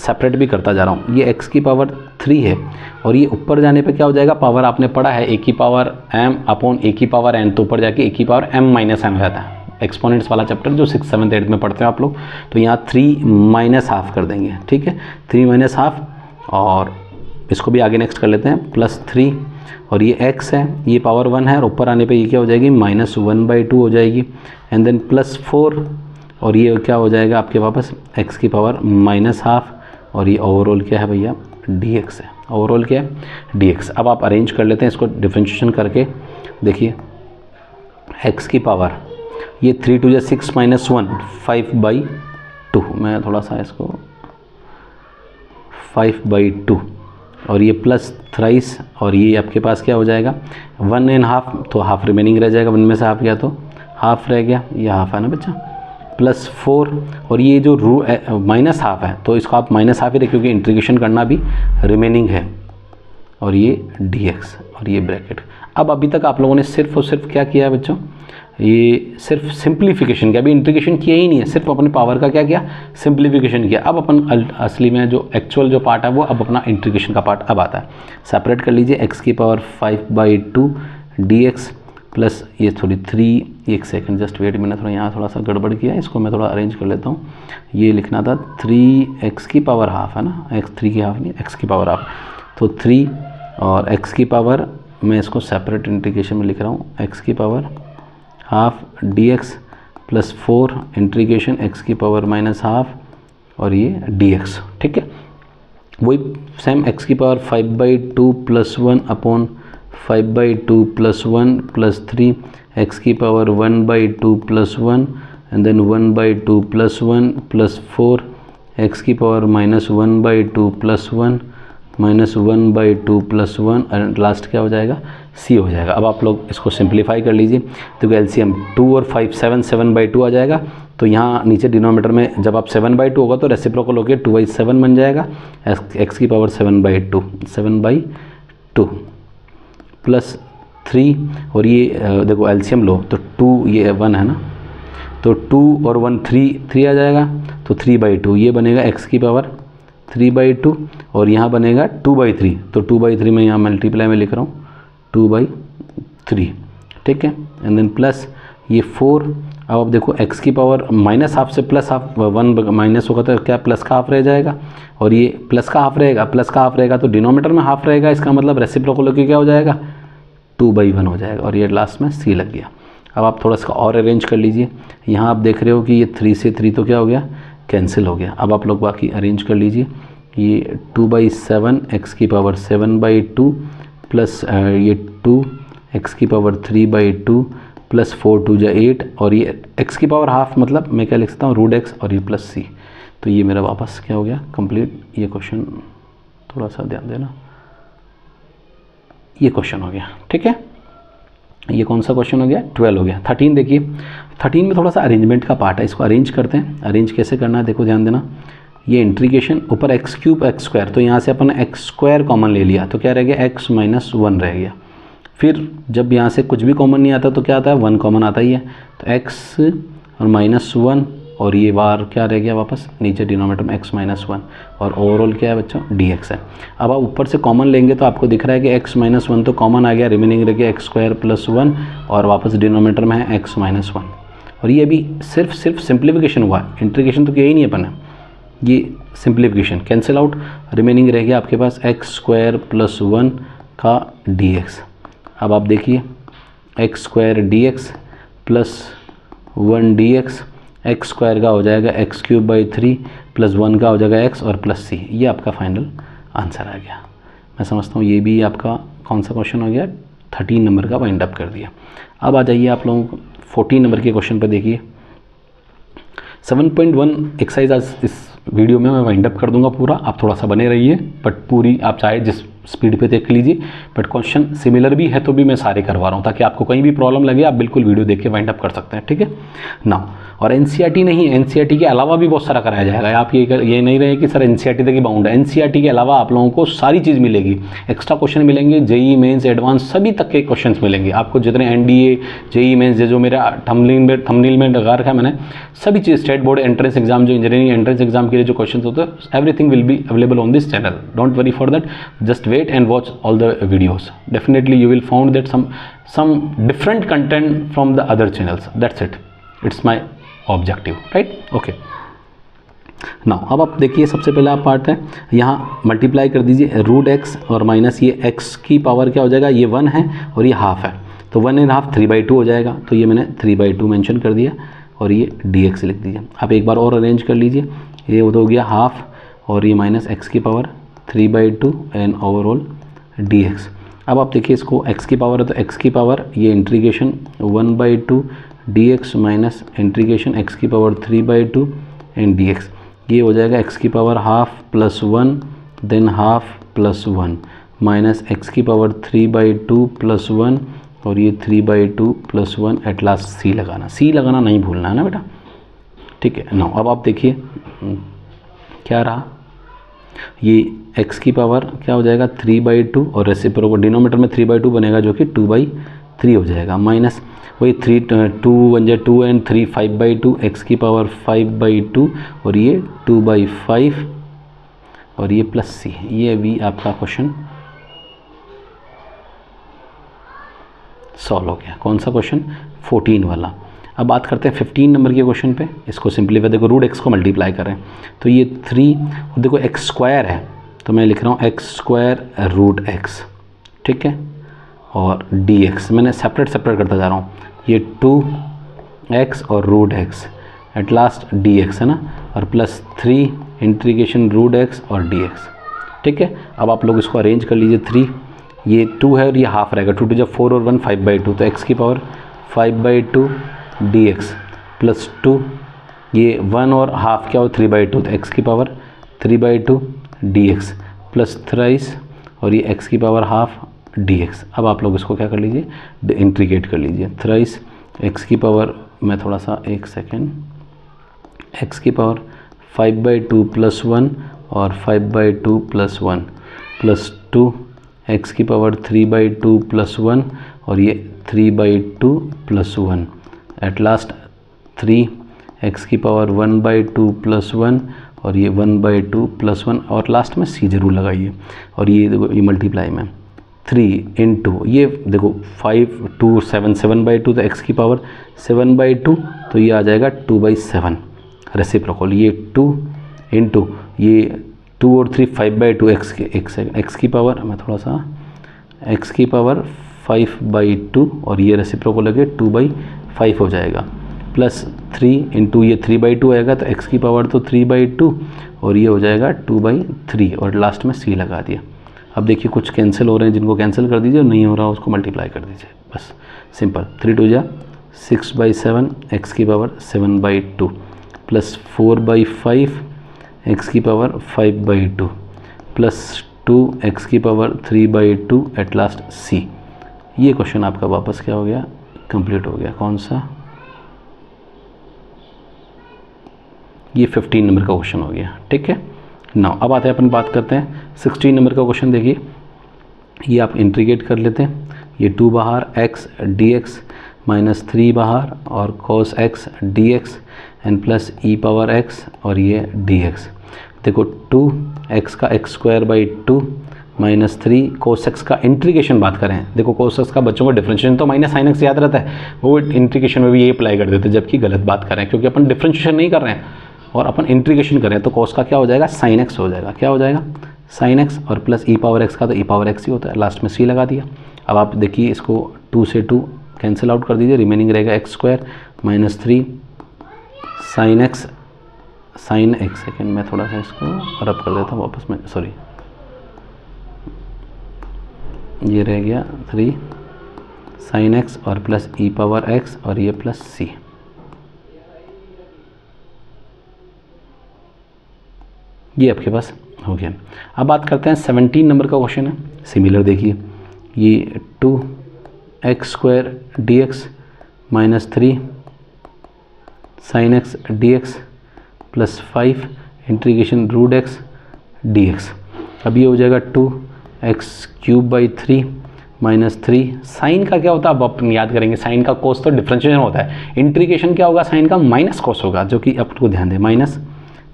सेपरेट भी करता जा रहा हूँ। ये x की पावर 3 है और ये ऊपर जाने पे क्या हो जाएगा, पावर आपने पढ़ा है a की पावर m अपॉन a की पावर n, तो ऊपर जाके a की पावर m - n हो जाता है, एक्सपोनेंट्स वाला चैप्टर जो 6th 7th 8th में पढ़ते हो आप लोग। तो यहाँ 3 - हाफ कर देंगे, ठीक है, 3 - हाफ, और इसको भी आगे नेक्स्ट कर लेते हैं, +3 और ये x है, ये पावर 1 है, और ऊपर आने पे ये क्या हो जाएगी, -1/2 हो जाएगी, एंड देन +4 और ये क्या हो जाएगा आपके वापस x की पावर -हाफ, और ये ओवरऑल क्या है भैया, dx है, ओवरऑल क्या है, dx। अब आप अरेंज कर लेते हैं इसको डिफरेंशिएशन करके। देखिए x की पावर, ये 3 × 6 - 1 5/2, मैं थोड़ा सा इसको 5/2, और ये प्लस थ्राइस, और ये आपके पास क्या हो जाएगा 1½ तो हाफ रिमेनिंग रह जाएगा, 1 में से हाफ गया तो हाफ रह गया, ये हाफ है ना बच्चा, +4 और ये जो -हाफ है तो इसको आप -हाफ ही रखें क्योंकि इंटीग्रेशन करना भी रिमेनिंग है, और ये dx और ये ब्रैकेट। अब अभी तक आप लोगों ने सिर्फ और सिर्फ क्या किया है बच्चों, ये सिर्फ सिंप्लीफिकेशन किया, अभी इंटीग्रेशन किया ही नहीं है, सिर्फ अपने पावर का क्या किया, सिंप्लीफिकेशन किया। अब अपन असली में जो एक्चुअल जो पार्ट है वो अब अपना इंटीग्रेशन का पार्ट अब आता है। सेपरेट कर लीजिए, x की पावर 5/2 dx प्लस ये थोड़ी 3, एक सेकंड जस्ट वेट, मैंने थोड़ा यहाँ थोड़ा सा गड़बड़ किया, इसको मैं थोड़ा अरेंज कर लेता हूँ। ये लिखना था 3x की पावर हाफ है ना, x3 की हाफ नहीं, x की पावर हाफ, तो 3 और x की पावर, मैं इसको सेपरेट इंटीग्रेशन में लिख रहा हूँ, x की power half dx plus 4 integration x की पावर माइनस हाफ और ये dx। ठीक है, वही सेम x की power 5/2 plus 1 upon 5/2 plus 1 plus 3 x की power 1/2 plus 1 and then 1/2 plus 1 plus 4 x की power minus 1/2 plus 1 minus 1/2 plus 1 and last क्या हो जाएगा, c हो जाएगा। अब आप लोग इसको सिंप्लीफाई कर लीजिए, तो एलसीएम 2 और 5 7/2 आ जाएगा। तो यहाँ नीचे डिनोमीटर में जब आप 7/2 होगा तो रेसिप्रोकल होकर 2/7 बन जाएगा, x की पावर 7/2 प्लस 3 और ये देखो एलसीएम लो तो 2 ये 1 है ना, तो 2 और 1 3 आ जाएगा, तो 3/2 ये बनेगा x की पावर 3/2 और यहाँ बनेगा 2/3, तो 2/3 में यहाँ मल्टीप्लाई में लिख रहा हूँ 2/3। ठीक है, एंड देन प्लस ये 4। अब आप देखो x की पावर माइनस हाफ से प्लस हाफ 1 माइनस होगा तो क्या प्लस का हाफ रह जाएगा, और ये प्लस का हाफ रहेगा, प्लस का हाफ रहेगा तो डिनोमीटर में हाफ रहेगा, इसका मतलब रेसिप्रोकल होकर क्या हो जाएगा 2/1 हो जाएगा और ये लास्ट में c लग गया। अब आप थोड़ा सा और अरेंज कर लीजिए, यहाँ आप देख रहे हो कि ये 3 से 3 तो क्या हो गया, कैंसिल हो गया। अब आप लोग बाकी अरेंज कर लीजिए, ये 2/7 x की पावर 7/2 प्लस ये 2 x की पावर 3/2 प्लस 4 2 जा 8 और ये x की पावर हाफ, मतलब मैं क्या लिख सकता हूँ √x और ये प्लस c। तो ये मेरा वापस क्या हो गया कंप्लीट। ये क्वेश्चन थोड़ा सा ध्यान देना, ये क्वेश्चन हो गया। ठीक है, ये कौन सा क्वेश्चन हो गया, 12 हो गया। 13 देखिए, 13 में थोड़ा सा अरेंजमेंट का पार्ट है, इसको अरेंज करते हैं। अरेंज कैसे करना है देखो ध्यान देना, ये इंटीग्रेशन ऊपर x³ x², तो यहाँ से अपन x² कॉमन ले लिया तो क्या रह गया x - 1 रह गया। फिर जब यहाँ से कुछ भी कॉमन नहीं आता तो क्या आता है 1 कॉमन आता ही है, तो x और -1 और ये बार क्या रह गया वापस नीचे डिनोमीटर में x - 1 और ओवरऑल क्या है बच्चों dx है। अब आप ऊपर से कॉमन लेंगे तो आपको दिख रहा है कि x - 1 तो कॉमन आ गया, रिमेनिंग रह गया x² + 1 और वापस डिनोमीटर में है x - 1 और ये अभी सिर्फ सिंप्लीफिकेशन हुआ है, इंटीग्रेशन तो किया ही नहीं अपन है, ये सिंप्लीफिकेशन कैंसिल आउट, रिमेनिंग रह गया आपके पास x² + 1 का dx। अब आप देखिए x² dx + 1 dx, x² का हो जाएगा x³/3 + 1 का हो जाएगा x और प्लस c। ये आपका फाइनल आंसर आ गया। मैं समझता हूँ ये भी आपका कौन सा क्वेश्चन हो गया, 13 नंबर का वाइंड अप कर दिया। अब आ जाइए आप लोगों को 14 नंबर के क्वेश्चन पर देखिए। 7.1 एक्सरसाइज आज इस वीडियो में मैं वाइंड अप कर दूंगा पूरा, आप थोड़ा सा बने रहिए, बट पूरी आप चाहे जिस स्पीड पे देख लीजिए, बट क्वेश्चन सिमिलर भी है तो भी मैं सारे करवा रहा हूँ ताकि आपको कहीं भी प्रॉब्लम लगे आप बिल्कुल वीडियो देख के वाइंड अप कर सकते हैं। ठीक है ना, और एनसीईआरटी नहीं, एनसीईआरटी के अलावा भी बहुत सारा कराया जाएगा। आप ये नहीं रहे कि सर एनसीईआरटी तक ही बाउंड है, एनसीईआरटी के अलावा आप लोगों को सारी चीज़ मिलेगी, एक्स्ट्रा क्वेश्चन मिलेंगे, जेई मेंस एडवांस सभी तक के क्वेश्चन मिलेंगे आपको, जितने एनडीए जेई मेंस जो मेरा थंबनेल में लगा रखा है मैंने, सभी चीज़ स्टेट बोर्ड एंट्रेंस एग्जाम जो इंजीनियरिंग एंट्रेंस एग्जाम के लिए जो क्वेश्चन होते हैं everything will be available on this channel. Don't worry for that, just wait and watch all the videos. Definitely you will found that some different content from the other channels. That's it. It's my objective, right? Okay. Now अब आप देखिए सबसे पहला part है, यहाँ multiply कर दीजिए √x और माइनस ये x की पावर क्या हो जाएगा, ये 1 है और ये हाफ है, तो 1.5 3/2 हो जाएगा, तो ये मैंने 3/2 मेंशन कर दिया और ये dx लिख दीजिए। आप एक बार और अरेंज कर लीजिए, ये हो गया हाफ और ये माइनस x की पावर 3/2 एंड ओवरऑल dx। अब आप देखिए इसको x की पावर है तो x की पावर ये integration 1/2 dx minus integration x की पावर 3/2 एंड dx, ये हो जाएगा x की power half + 1 than half + 1 minus x की पावर 3/2 + 1 और ये 3/2 + 1 एट लास्ट c लगाना, c लगाना नहीं भूलना है ना बेटा। ठीक है ना, अब आप देखिए क्या रहा, ये x की पावर क्या हो जाएगा 3/2 और रेसिप्रोकल डिनोमीटर में 3/2 बनेगा जो कि 2/3 हो जाएगा, माइनस वही 2 1 जा 2 एंड 3 5/2 x की पावर 5/2 और ये 2/5 और ये प्लस c। ये भी आपका क्वेश्चन सॉल्व हो गया। कौन सा क्वेश्चन, 14 वाला। अब बात करते हैं 15 नंबर के क्वेश्चन पे। इसको सिंप्लीफाई, देखो √x को मल्टीप्लाई करें तो ये 3, देखो x² है तो मैं लिख रहा हूँ x² √x, ठीक है, और dx मैंने सेपरेट करता जा रहा हूँ, ये 2 एक्स और root X at last D X है ना, और प्लस 3 इंटीग्रेशन रूट एक्स और डी एक्स। ठीक है, अब आप लोग इसको अरेंज कर लीजिए। 3 ये 2 है और ये हाफ रहेगा, 2 जब 4 और 1 5/2, तो एक्स की पावर 5/2 डी एक्स प्लस 2 ये 1 और हाफ क्या हो 3/2, तो एक्स की पावर 3/2 डी एक्स प्लस 3 और ये एक्स की पावर हाफ डी एक्स। अब आप लोग इसको क्या कर लीजिए, इंटीग्रेट कर लीजिए। 3 एक्स की पावर, मैं थोड़ा सा एक सेकेंड, एक्स की पावर 5/2 प्लस 1 और 5/2 प्लस 1 प्लस 2 एक्स की पावर 3/2 प्लस 1 और ये 3/2 प्लस 1 एट लास्ट 3 एक्स की पावर 1/2 प्लस 1 और ये 1/2 प्लस 1 और लास्ट में सी जरूर लगाइए। और ये देखो ये मल्टीप्लाई में 3 इंटू ये देखो 5 2 7 7/2, तो एक्स की पावर 7/2, तो ये आ जाएगा 2/7 रेसिप्रोकल। ये 2 इंटू ये 2 और 3 5/2 एक्स की पावर, मैं थोड़ा सा एक्स की पावर 5/2 और ये रेसिप्रोकल लगे 2/5 हो जाएगा, प्लस 3 इंटू ये 3/2 आएगा, तो एक्स की पावर तो 3/2 और ये हो जाएगा 2/3 और लास्ट में सी लगा दिया। अब देखिए कुछ कैंसिल हो रहे हैं, जिनको कैंसिल कर दीजिए और नहीं हो रहा उसको मल्टीप्लाई कर दीजिए, बस सिंपल। 3 2 जा 6/7 एक्स की पावर 7/2 प्लस 4/5 एक्स की पावर 5/2 प्लस 2 एक्स की पावर 3/2 एट लास्ट सी। ये क्वेश्चन आपका वापस क्या हो गया, कंप्लीट हो गया। कौन सा, ये 15 नंबर का क्वेश्चन हो गया। ठीक है, नाउ अब आते हैं अपन बात करते हैं 16 नंबर का क्वेश्चन। देखिए ये आप इंटीग्रेट कर लेते हैं, ये 2 बाहर एक्स डी एक्स माइनस 3 बाहर और cos x D x and plus E power x और ये डी एक्स। देखो 2 एक्स का x² माइनस 3 कोस एक्स का इंटीग्रेशन बात करें, देखो कोस एक्स का बच्चों को डिफरेंशिएशन तो माइनस साइन एक्स याद रहता है, वो इंटीग्रेशन में भी ये अप्लाई कर देते हैं, जबकि गलत बात कर रहे हैं क्योंकि अपन डिफरेंशिएशन नहीं कर रहे हैं और अपन इंटीग्रेशन कर रहे हैं। तो कोस का क्या हो जाएगा, साइन एक्स हो जाएगा। क्या हो जाएगा, साइन एक्स और प्लस ई पावर एक्स का तो ई पावर एक्स ही होता है, लास्ट में सी लगा दिया। अब आप देखिए इसको 2 से 2 कैंसिल आउट कर दीजिए, रिमेनिंग रहेगा x² minus 3 sine X, sine एक सेकेंड मैं थोड़ा सा इसको रब कर देता हूँ वापस में, सॉरी ये रह गया 3 साइन एक्स और प्लस ई पावर एक्स और ये प्लस सी। ये आपके पास हो गया। अब बात करते हैं 17 नंबर का क्वेश्चन है, सिमिलर देखिए ये 2x² dx minus 3 sine X D X plus 5 integration root X D X. अब ये हो जाएगा 2x³ 3 माइनस 3 साइन का क्या होता है, अब अपन याद करेंगे साइन का कोस तो डिफरेंशिएशन होता है, इंटीग्रेशन क्या होगा साइन का माइनस कोस होगा, जो कि आपको ध्यान दें माइनस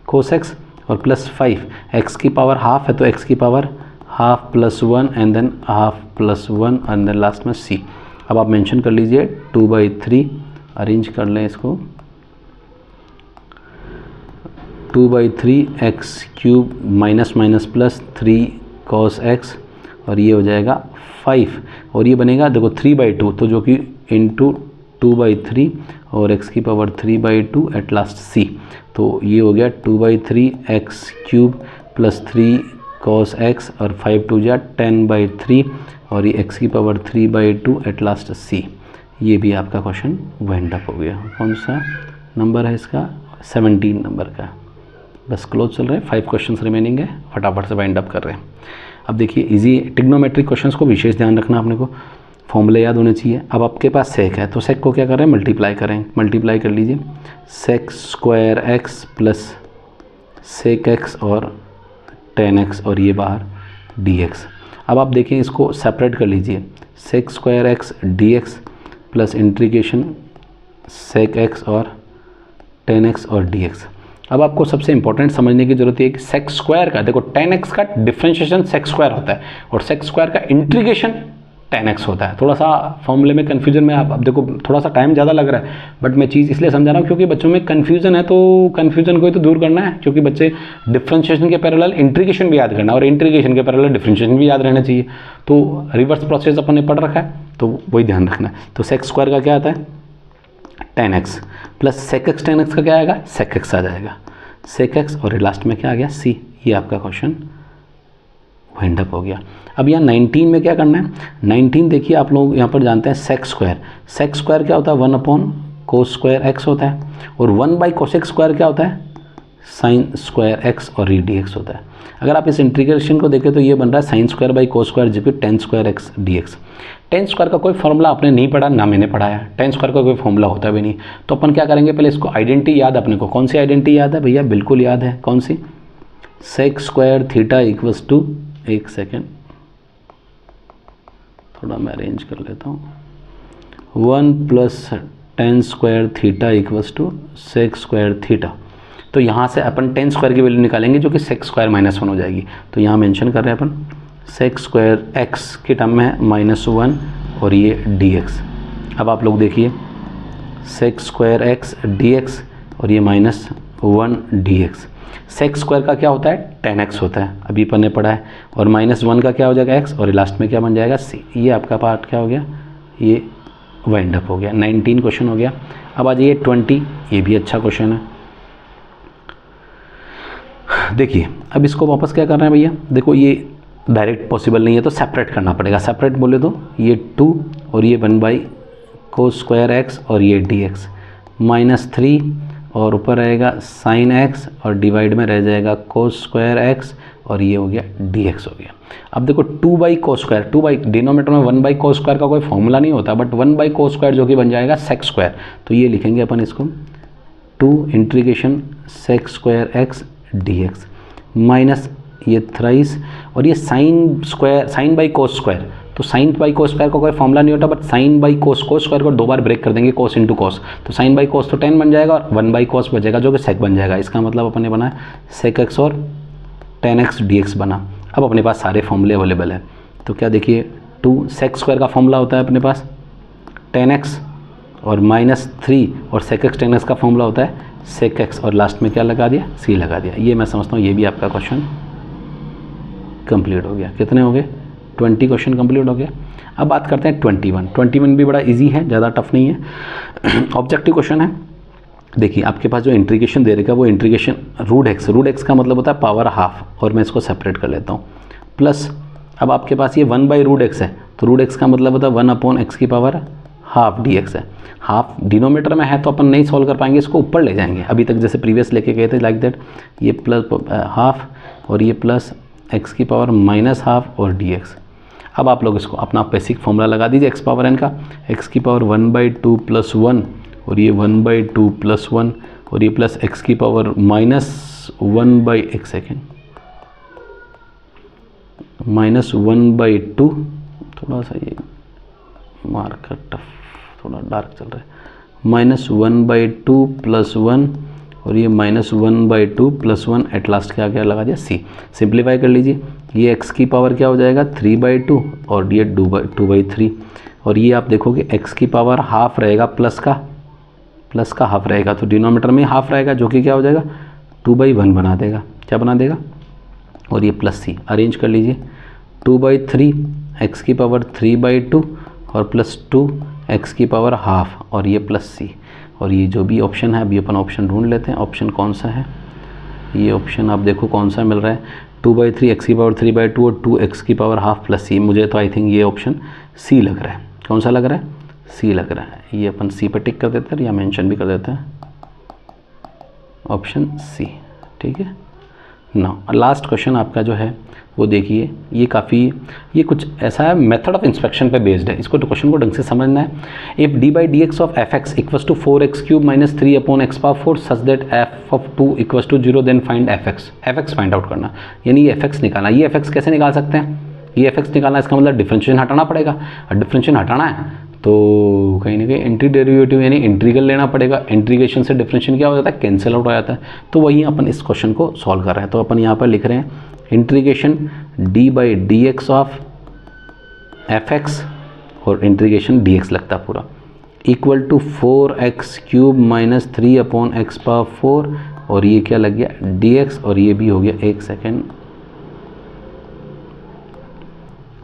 कोस एक्स और प्लस 5 एक्स की पावर हाफ है तो एक्स की power half plus 1 and then half plus 1 and then last में सी। अब आप मेंशन कर लीजिए 2/3, अरेंज कर लें इसको 2/3 x³ minus minus plus 3 cos x और ये हो जाएगा 5 और ये बनेगा देखो 3/2, तो जो कि इंटू 2/3 और x की पावर 3/2 एट लास्ट c, तो ये हो गया 2/3 x³ प्लस 3 cos x और 5 2 जा 10/3 और ये x की पावर 3/2 एट लास्ट c। ये भी आपका क्वेश्चन वाइंड अप हो गया। कौन सा नंबर है इसका, 17 नंबर का। बस क्लोज चल रहे हैं, 5 क्वेश्चंस रिमेनिंग है, फटाफट से वाइंड अप कर रहे हैं। अब देखिए इजी ट्रिग्नोमेट्रिक क्वेश्चंस को विशेष ध्यान रखना, अपने को फॉर्मूले याद होने चाहिए। अब आपके पास सेक है तो सेक को क्या कर रहे हैं, मल्टीप्लाई करें, मल्टीप्लाई कर लीजिए sec² x plus sec x और tan x और ये बाहर dx। अब आप देखिए इसको सेपरेट कर लीजिए sec² x dx plus integration sec x और tan x और dx। अब आपको सबसे इंपॉर्टेंट समझने की जरूरत है कि sec² का देखो tan x का डिफरेंशिएशन sec² होता है और sec² का इंटीग्रेशन tan x होता है। थोड़ा सा फॉर्मूले में कन्फ्यूजन में आप देखो थोड़ा सा टाइम ज़्यादा लग रहा है, बट मैं चीज़ इसलिए समझा रहा हूँ क्योंकि बच्चों में कन्फ्यूजन है, तो कन्फ्यूजन को ही तो दूर करना है, क्योंकि बच्चे डिफरेंशिएशन के पैरेलल इंटीग्रेशन भी याद करना और इंटीग्रेशन के पैरेलल डिफरेंशिएशन भी याद रहना चाहिए। तो रिवर्स प्रोसेस अपन ने पढ़ रखा है तो वही ध्यान रखना है। तो sec² का क्या आता है, 10x plus sec x, 10x का क्या आएगा, सेक एक्स आ जाएगा, सेक एक्स, और लास्ट में क्या आ गया, सी। ये आपका क्वेश्चन वाइंड अप हो गया। अब यहाँ 19 में क्या करना है, 19 देखिए आप लोग यहाँ पर जानते हैं सेक स्क्वायर, सेक स्क्वायर क्या होता है, 1 अपॉन कोस स्क्वायर एक्स होता है, और 1 बाई कोसेक स्क्वायर क्या होता है, साइन स्क्वायर एक्स, और ये डी एक्स होता है। अगर आप इस इंटीग्रेशन को देखें तो ये बन रहा है sine square by cos square जो कि ten square X D x. Ten square का कोई फॉर्मूला आपने नहीं पढ़ा, ना मैंने पढ़ाया, टेन स्क्वायर का कोई फॉर्मूला होता भी नहीं। तो अपन क्या करेंगे, पहले इसको आइडेंटिटी याद, अपने को कौन सी आइडेंटिटी याद है भैया, बिल्कुल याद है, कौन सी, sec square theta equals to, एक सेकेंड थोड़ा मैं अरेंज कर लेता हूँ, 1 plus tan square theta equals to sec square theta. तो यहाँ से अपन टेन स्क्वायर की वैल्यू निकालेंगे जो कि सेक स्क्वायर माइनस 1 हो जाएगी। तो यहाँ मेंशन कर रहे हैं अपन सेक स्क्वायर एक्स के टर्म में है -1 और ये डी एक्स। अब आप लोग देखिए sec square X D X और ये -1 डी एक्स। सेक स्क्वायर का क्या होता है, 10x होता है, अभी अपन ने पढ़ा है, और -1 का क्या हो जाएगा x, और लास्ट में क्या बन जाएगा c। ये आपका पार्ट क्या हो गया, ये वाइंड अप हो गया। 19 क्वेश्चन हो गया। अब आ जाइए 20, ये भी अच्छा क्वेश्चन है। देखिए अब इसको वापस क्या करना है भैया, देखो ये डायरेक्ट पॉसिबल नहीं है तो सेपरेट करना पड़ेगा। सेपरेट बोले तो ये 2 और ये 1 बाई कोस स्क्वायर एक्स और ये डी एक्स, -3 और ऊपर रहेगा साइन एक्स और डिवाइड में रह जाएगा कोस स्क्वायर एक्स और ये हो गया डी एक्स हो गया। अब देखो 2 by cos square, 2 by denominator में 1 बाई कोस स्क्वायर का कोई फॉर्मूला नहीं होता, बट 1 बाई कोस स्क्वायर जो कि बन जाएगा सेक स्क्वायर। तो ये लिखेंगे अपन इसको 2 integration sec square X D X minus ये थ्राइस और ये sine square, sine by cos square. तो साइन बाई कोस स्क्वायर का कोई फॉर्मूला नहीं होता, but sine by cos, cos square को 2 बार ब्रेक कर देंगे, कोस इंटू कोस। तो साइन बाई कोस तो 10 बन जाएगा और 1 बाई कोस बचेगा जो कि सेक बन जाएगा। इसका मतलब अपन ने बनाया सेक एक्स और 10x dx बना। अब अपने पास सारे फॉर्मूले अवेलेबल है। तो क्या देखिए 2 सेक स्क्वायर का फॉर्मूला होता है अपने पास 10x और -3 और सेक एक्स 10x का फॉर्मूला होता है सेक एक्स और लास्ट में क्या लगा दिया, c लगा दिया। ये मैं समझता हूँ ये भी आपका क्वेश्चन कंप्लीट हो गया। कितने हो गए, 20 क्वेश्चन कंप्लीट हो गया। अब बात करते हैं 21। 21 भी बड़ा इजी है, ज़्यादा टफ नहीं है, ऑब्जेक्टिव क्वेश्चन है। देखिए आपके पास जो इंटीग्रेशन दे रखा है वो इंटीग्रेशन रूट एक्स का मतलब होता है पावर हाफ, और मैं इसको सेपरेट कर लेता हूँ, प्लस अब आपके पास ये 1 बाई रूट एक्स है, तो रूट एक्स का मतलब होता है 1 अपॉन एक्स की पावर हाफ डी एक्स है। हाफ डिनोमीटर में है तो अपन नहीं सॉल्व कर पाएंगे, इसको ऊपर ले जाएंगे अभी तक जैसे प्रीवियस लेके गए थे, लाइक दैट ये प्लस हाफ और ये प्लस एक्स की पावर माइनस हाफ और डी एक्स। अब आप लोग इसको अपना बेसिक फॉर्मूला लगा दीजिए एक्स पावर एन का, एक्स की पावर 1/2 + 1 और ये 1/2 + 1 और ये प्लस एक्स की पावर -1/, एक सेकेंड, -1/2, थोड़ा सा ये मार्कर टफ, थोड़ा डार्क चल रहा है, -1/2 + 1 और ये -1/2 + 1 एट लास्ट क्या क्या लगा दिया c। सिंप्लीफाई कर लीजिए, ये x की पावर क्या हो जाएगा 3/2 और ये 2/3 और ये आप देखोगे x की पावर हाफ रहेगा, प्लस का हाफ रहेगा, तो डिनोमीटर में हाफ रहेगा जो कि क्या हो जाएगा 2/1 बना देगा, क्या बना देगा, और ये प्लस c। अरेंज कर लीजिए 2/3 x की पावर 3/2 और +2 x की पावर हाफ और ये प्लस c। और ये जो भी ऑप्शन है अभी अपन ऑप्शन ढूंढ लेते हैं, ऑप्शन कौन सा है, ये ऑप्शन आप देखो कौन सा मिल रहा है, 2/3 एक्स की पावर 3/2 और 2x की पावर हाफ प्लस c। मुझे तो आई थिंक ये ऑप्शन c लग रहा है। कौन सा लग रहा है, c लग रहा है। ये अपन c पे टिक कर देते हैं या मेंशन भी कर देते हैं, ऑप्शन c, ठीक है ना। लास्ट क्वेश्चन आपका जो है वो देखिए, ये कुछ ऐसा है, मेथड ऑफ इंस्पेक्शन पे बेस्ड है, इसको तो क्वेश्चन को ढंग से समझना है। If d/dx of fx equals to 4x³ - 3 upon x⁴ such that f(2) equals to 0 then find fx find out करना, यानी ये fx निकालना। ये fx कैसे निकाल सकते हैं, ये fx निकालना इसका मतलब डिफरेंशिएशन हटाना पड़ेगा, और डिफरेंशिएशन हटाना है तो कहीं ना कहीं एंटी डेरिवेटिव यानी इंटीग्रल लेना पड़ेगा। इंटीग्रेशन से डिफरेंशिएशन क्या हो जाता है, कैंसिल आउट हो जाता है। तो वही अपन इस क्वेश्चन को सॉल्व कर रहे हैं। तो अपन यहाँ पर लिख रहे हैं इंटीग्रेशन d/dx ऑफ fx और इंटीग्रेशन dx लगता है पूरा equal to 4x³ - 3 upon x⁴ और ये क्या लग गया dx और ये भी हो गया, एक सेकेंड,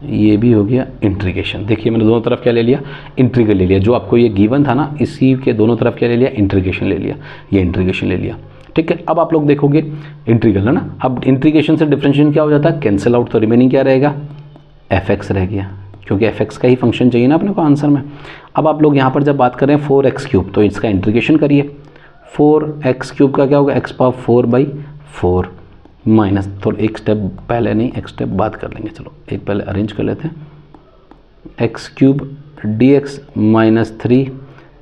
ये भी हो गया इंटीग्रेशन। देखिए मैंने दोनों तरफ क्या ले लिया, इंटीग्रल ले लिया। जो आपको ये गिवन था ना, इसी के दोनों तरफ क्या ले लिया, इंटीग्रेशन ले लिया, ये इंटीग्रेशन ले लिया। ठीक है, अब आप लोग देखोगे इंटीग्रल है ना, अब इंटीग्रेशन से डिफरेंशिएशन क्या हो जाता है, कैंसिल आउट, तो रिमेनिंग क्या रहेगा, एफ रह गया, क्योंकि एफ का ही फंक्शन चाहिए ना अपने को आंसर में। अब आप लोग यहाँ पर जब बात करें 4x³ तो इसका इंटीग्रेशन करिए। 4x³ का क्या होगा, x⁴/4 माइनस, थोड़ा एक स्टेप पहले नहीं, एक स्टेप बाद कर लेंगे, चलो एक पहले अरेंज कर लेते हैं। x³ dx -3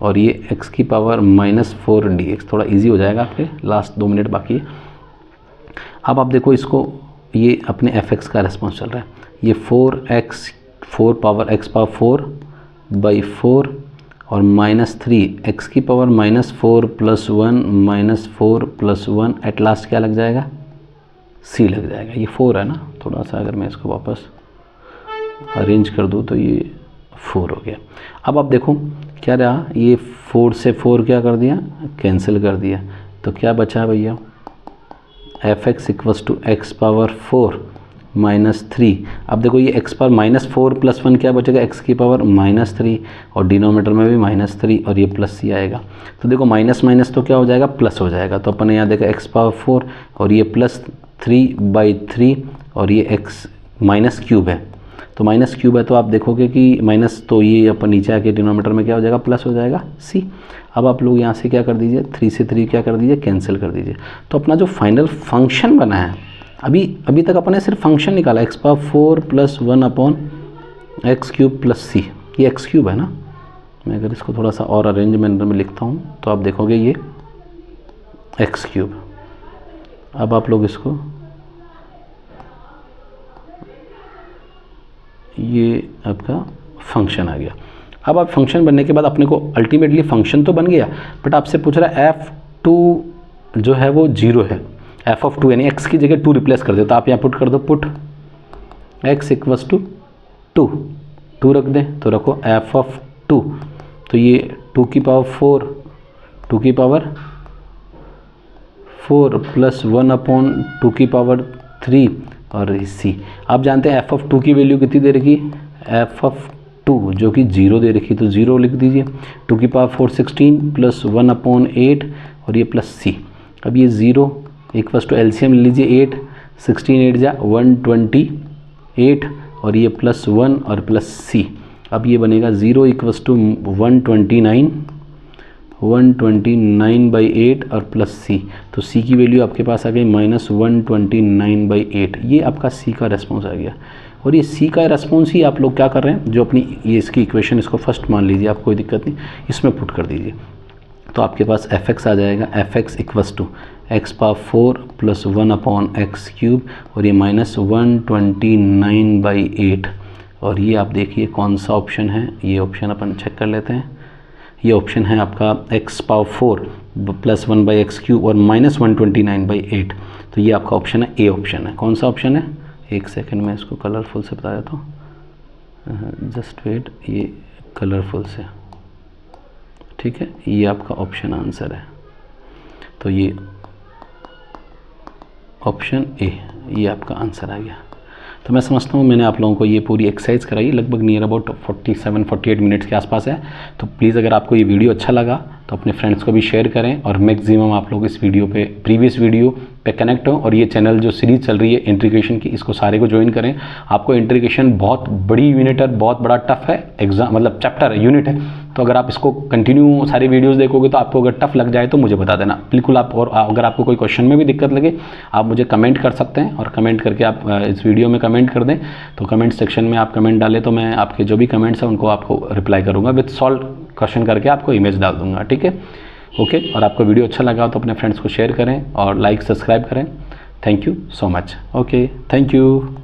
और ये x⁻⁻4 dx, थोड़ा इजी हो जाएगा आपके, लास्ट 2 मिनट बाकी है। अब आप देखो इसको, ये अपने f का रिस्पॉन्स चल रहा है, ये 4x⁴ और -3 x⁻⁻4 + 1 -4 + 1 एट लास्ट क्या लग जाएगा, c लग जाएगा। ये 4 है ना, थोड़ा सा अगर मैं इसको वापस अरेंज कर दूँ तो ये 4 हो गया। अब आप देखो क्या रहा, ये 4 से 4 क्या कर दिया, कैंसिल कर दिया, तो क्या बचा भैया, f(x) = x⁴ -3। अब देखो ये x⁻⁻4 + 1 क्या बचेगा, x⁻⁻3 और डिनोमिनेटर में भी -3 और ये प्लस c आएगा। तो देखो माइनस माइनस तो क्या हो जाएगा, प्लस हो जाएगा। तो अपन ने यहाँ देखा x⁴ और ये +3/3 और ये x -³ है, तो -³ है तो आप देखोगे कि माइनस, तो ये अपन नीचे आके डिनोमिनेटर में क्या हो जाएगा, प्लस हो जाएगा c। अब आप लोग यहाँ से क्या कर दीजिए, 3 से 3 क्या कर दीजिए, कैंसिल कर दीजिए। तो अपना जो फाइनल फंक्शन बना है, अभी तक अपने सिर्फ फंक्शन निकाला, x⁴ + 1/x³ + c, ये x³ है ना। मैं अगर इसको थोड़ा सा और अरेंजमेंट में लिखता हूँ तो आप देखोगे ये x³। अब आप लोग इसको, ये आपका फंक्शन आ गया। अब आप फंक्शन बनने के बाद अपने को अल्टीमेटली फंक्शन तो बन गया, बट आपसे पूछ रहा है f2 जो है वो 0 है, f(2) यानी x की जगह 2 रिप्लेस कर दे, तो आप यहाँ पुट कर दो, पुट x = 2 रख दें, तो रखो f(2), तो ये 2⁴ + 1/2⁴ और c। आप जानते हैं f(2) की वैल्यू कितनी दे रखी, f(2) जो कि 0 दे रखी, तो 0 लिख दीजिए। 2⁴ 16 + 1/8 और ये प्लस c। अब ये 0 = एलसीएम ले लीजिए, 8 16 8 जा 128 और ये +1 और प्लस c। अब ये बनेगा 0 = 129/8 और प्लस c, तो c की वैल्यू आपके पास आ गई -129/8। ये आपका c का रेस्पॉन्स आ गया। और ये c का रेस्पॉन्स ही आप लोग क्या कर रहे हैं, जो अपनी ये इसकी इक्वेशन, इसको फर्स्ट मान लीजिए आप, कोई दिक्कत नहीं, इसमें पुट कर दीजिए, तो आपके पास f(x) आ जाएगा, f(x) = x⁴ + 1/x³ और ये -129/8। और ये आप देखिए कौन सा ऑप्शन है, ये ऑप्शन अपन चेक कर लेते हैं। ये ऑप्शन है आपका x⁴ + 1/x³ और -129/8, तो ये आपका ऑप्शन है, ए ऑप्शन है। कौन सा ऑप्शन है, एक सेकंड में इसको कलरफुल से बता देता हूँ, जस्ट वेट, ये कलरफुल से, ठीक है, ये आपका ऑप्शन आंसर है। तो ये ऑप्शन ए, ये आपका आंसर आ गया। तो मैं समझता हूँ मैंने आप लोगों को ये पूरी एक्सरसाइज कराई, लगभग नियर अबाउट 47-48 मिनट्स के आसपास है। तो प्लीज़ अगर आपको ये वीडियो अच्छा लगा तो अपने फ्रेंड्स को भी शेयर करें और मैक्सिमम आप लोग इस वीडियो पे, प्रीवियस वीडियो पे कनेक्ट हो। और ये चैनल जो सीरीज़ चल रही है इंटीग्रेशन की, इसको सारे को ज्वाइन करें। आपको इंटीग्रेशन बहुत बड़ी यूनिट है, बहुत बड़ा टफ है, एग्जाम मतलब चैप्टर है, यूनिट है। तो अगर आप इसको कंटिन्यू सारी वीडियोस देखोगे तो आपको अगर टफ लग जाए तो मुझे बता देना बिल्कुल आप। और अगर आपको कोई क्वेश्चन में भी दिक्कत लगे आप मुझे कमेंट कर सकते हैं, और कमेंट करके आप इस वीडियो में कमेंट कर दें। तो कमेंट सेक्शन में आप कमेंट डालें तो मैं आपके जो भी कमेंट्स हैं उनको आपको रिप्लाई करूँगा, विथ सॉल्व क्वेश्चन करके आपको इमेज डाल दूँगा, ठीक है, ओके। और आपको वीडियो अच्छा लगा तो अपने फ्रेंड्स को शेयर करें और लाइक सब्सक्राइब करें। Thank you so much, okay, thank you.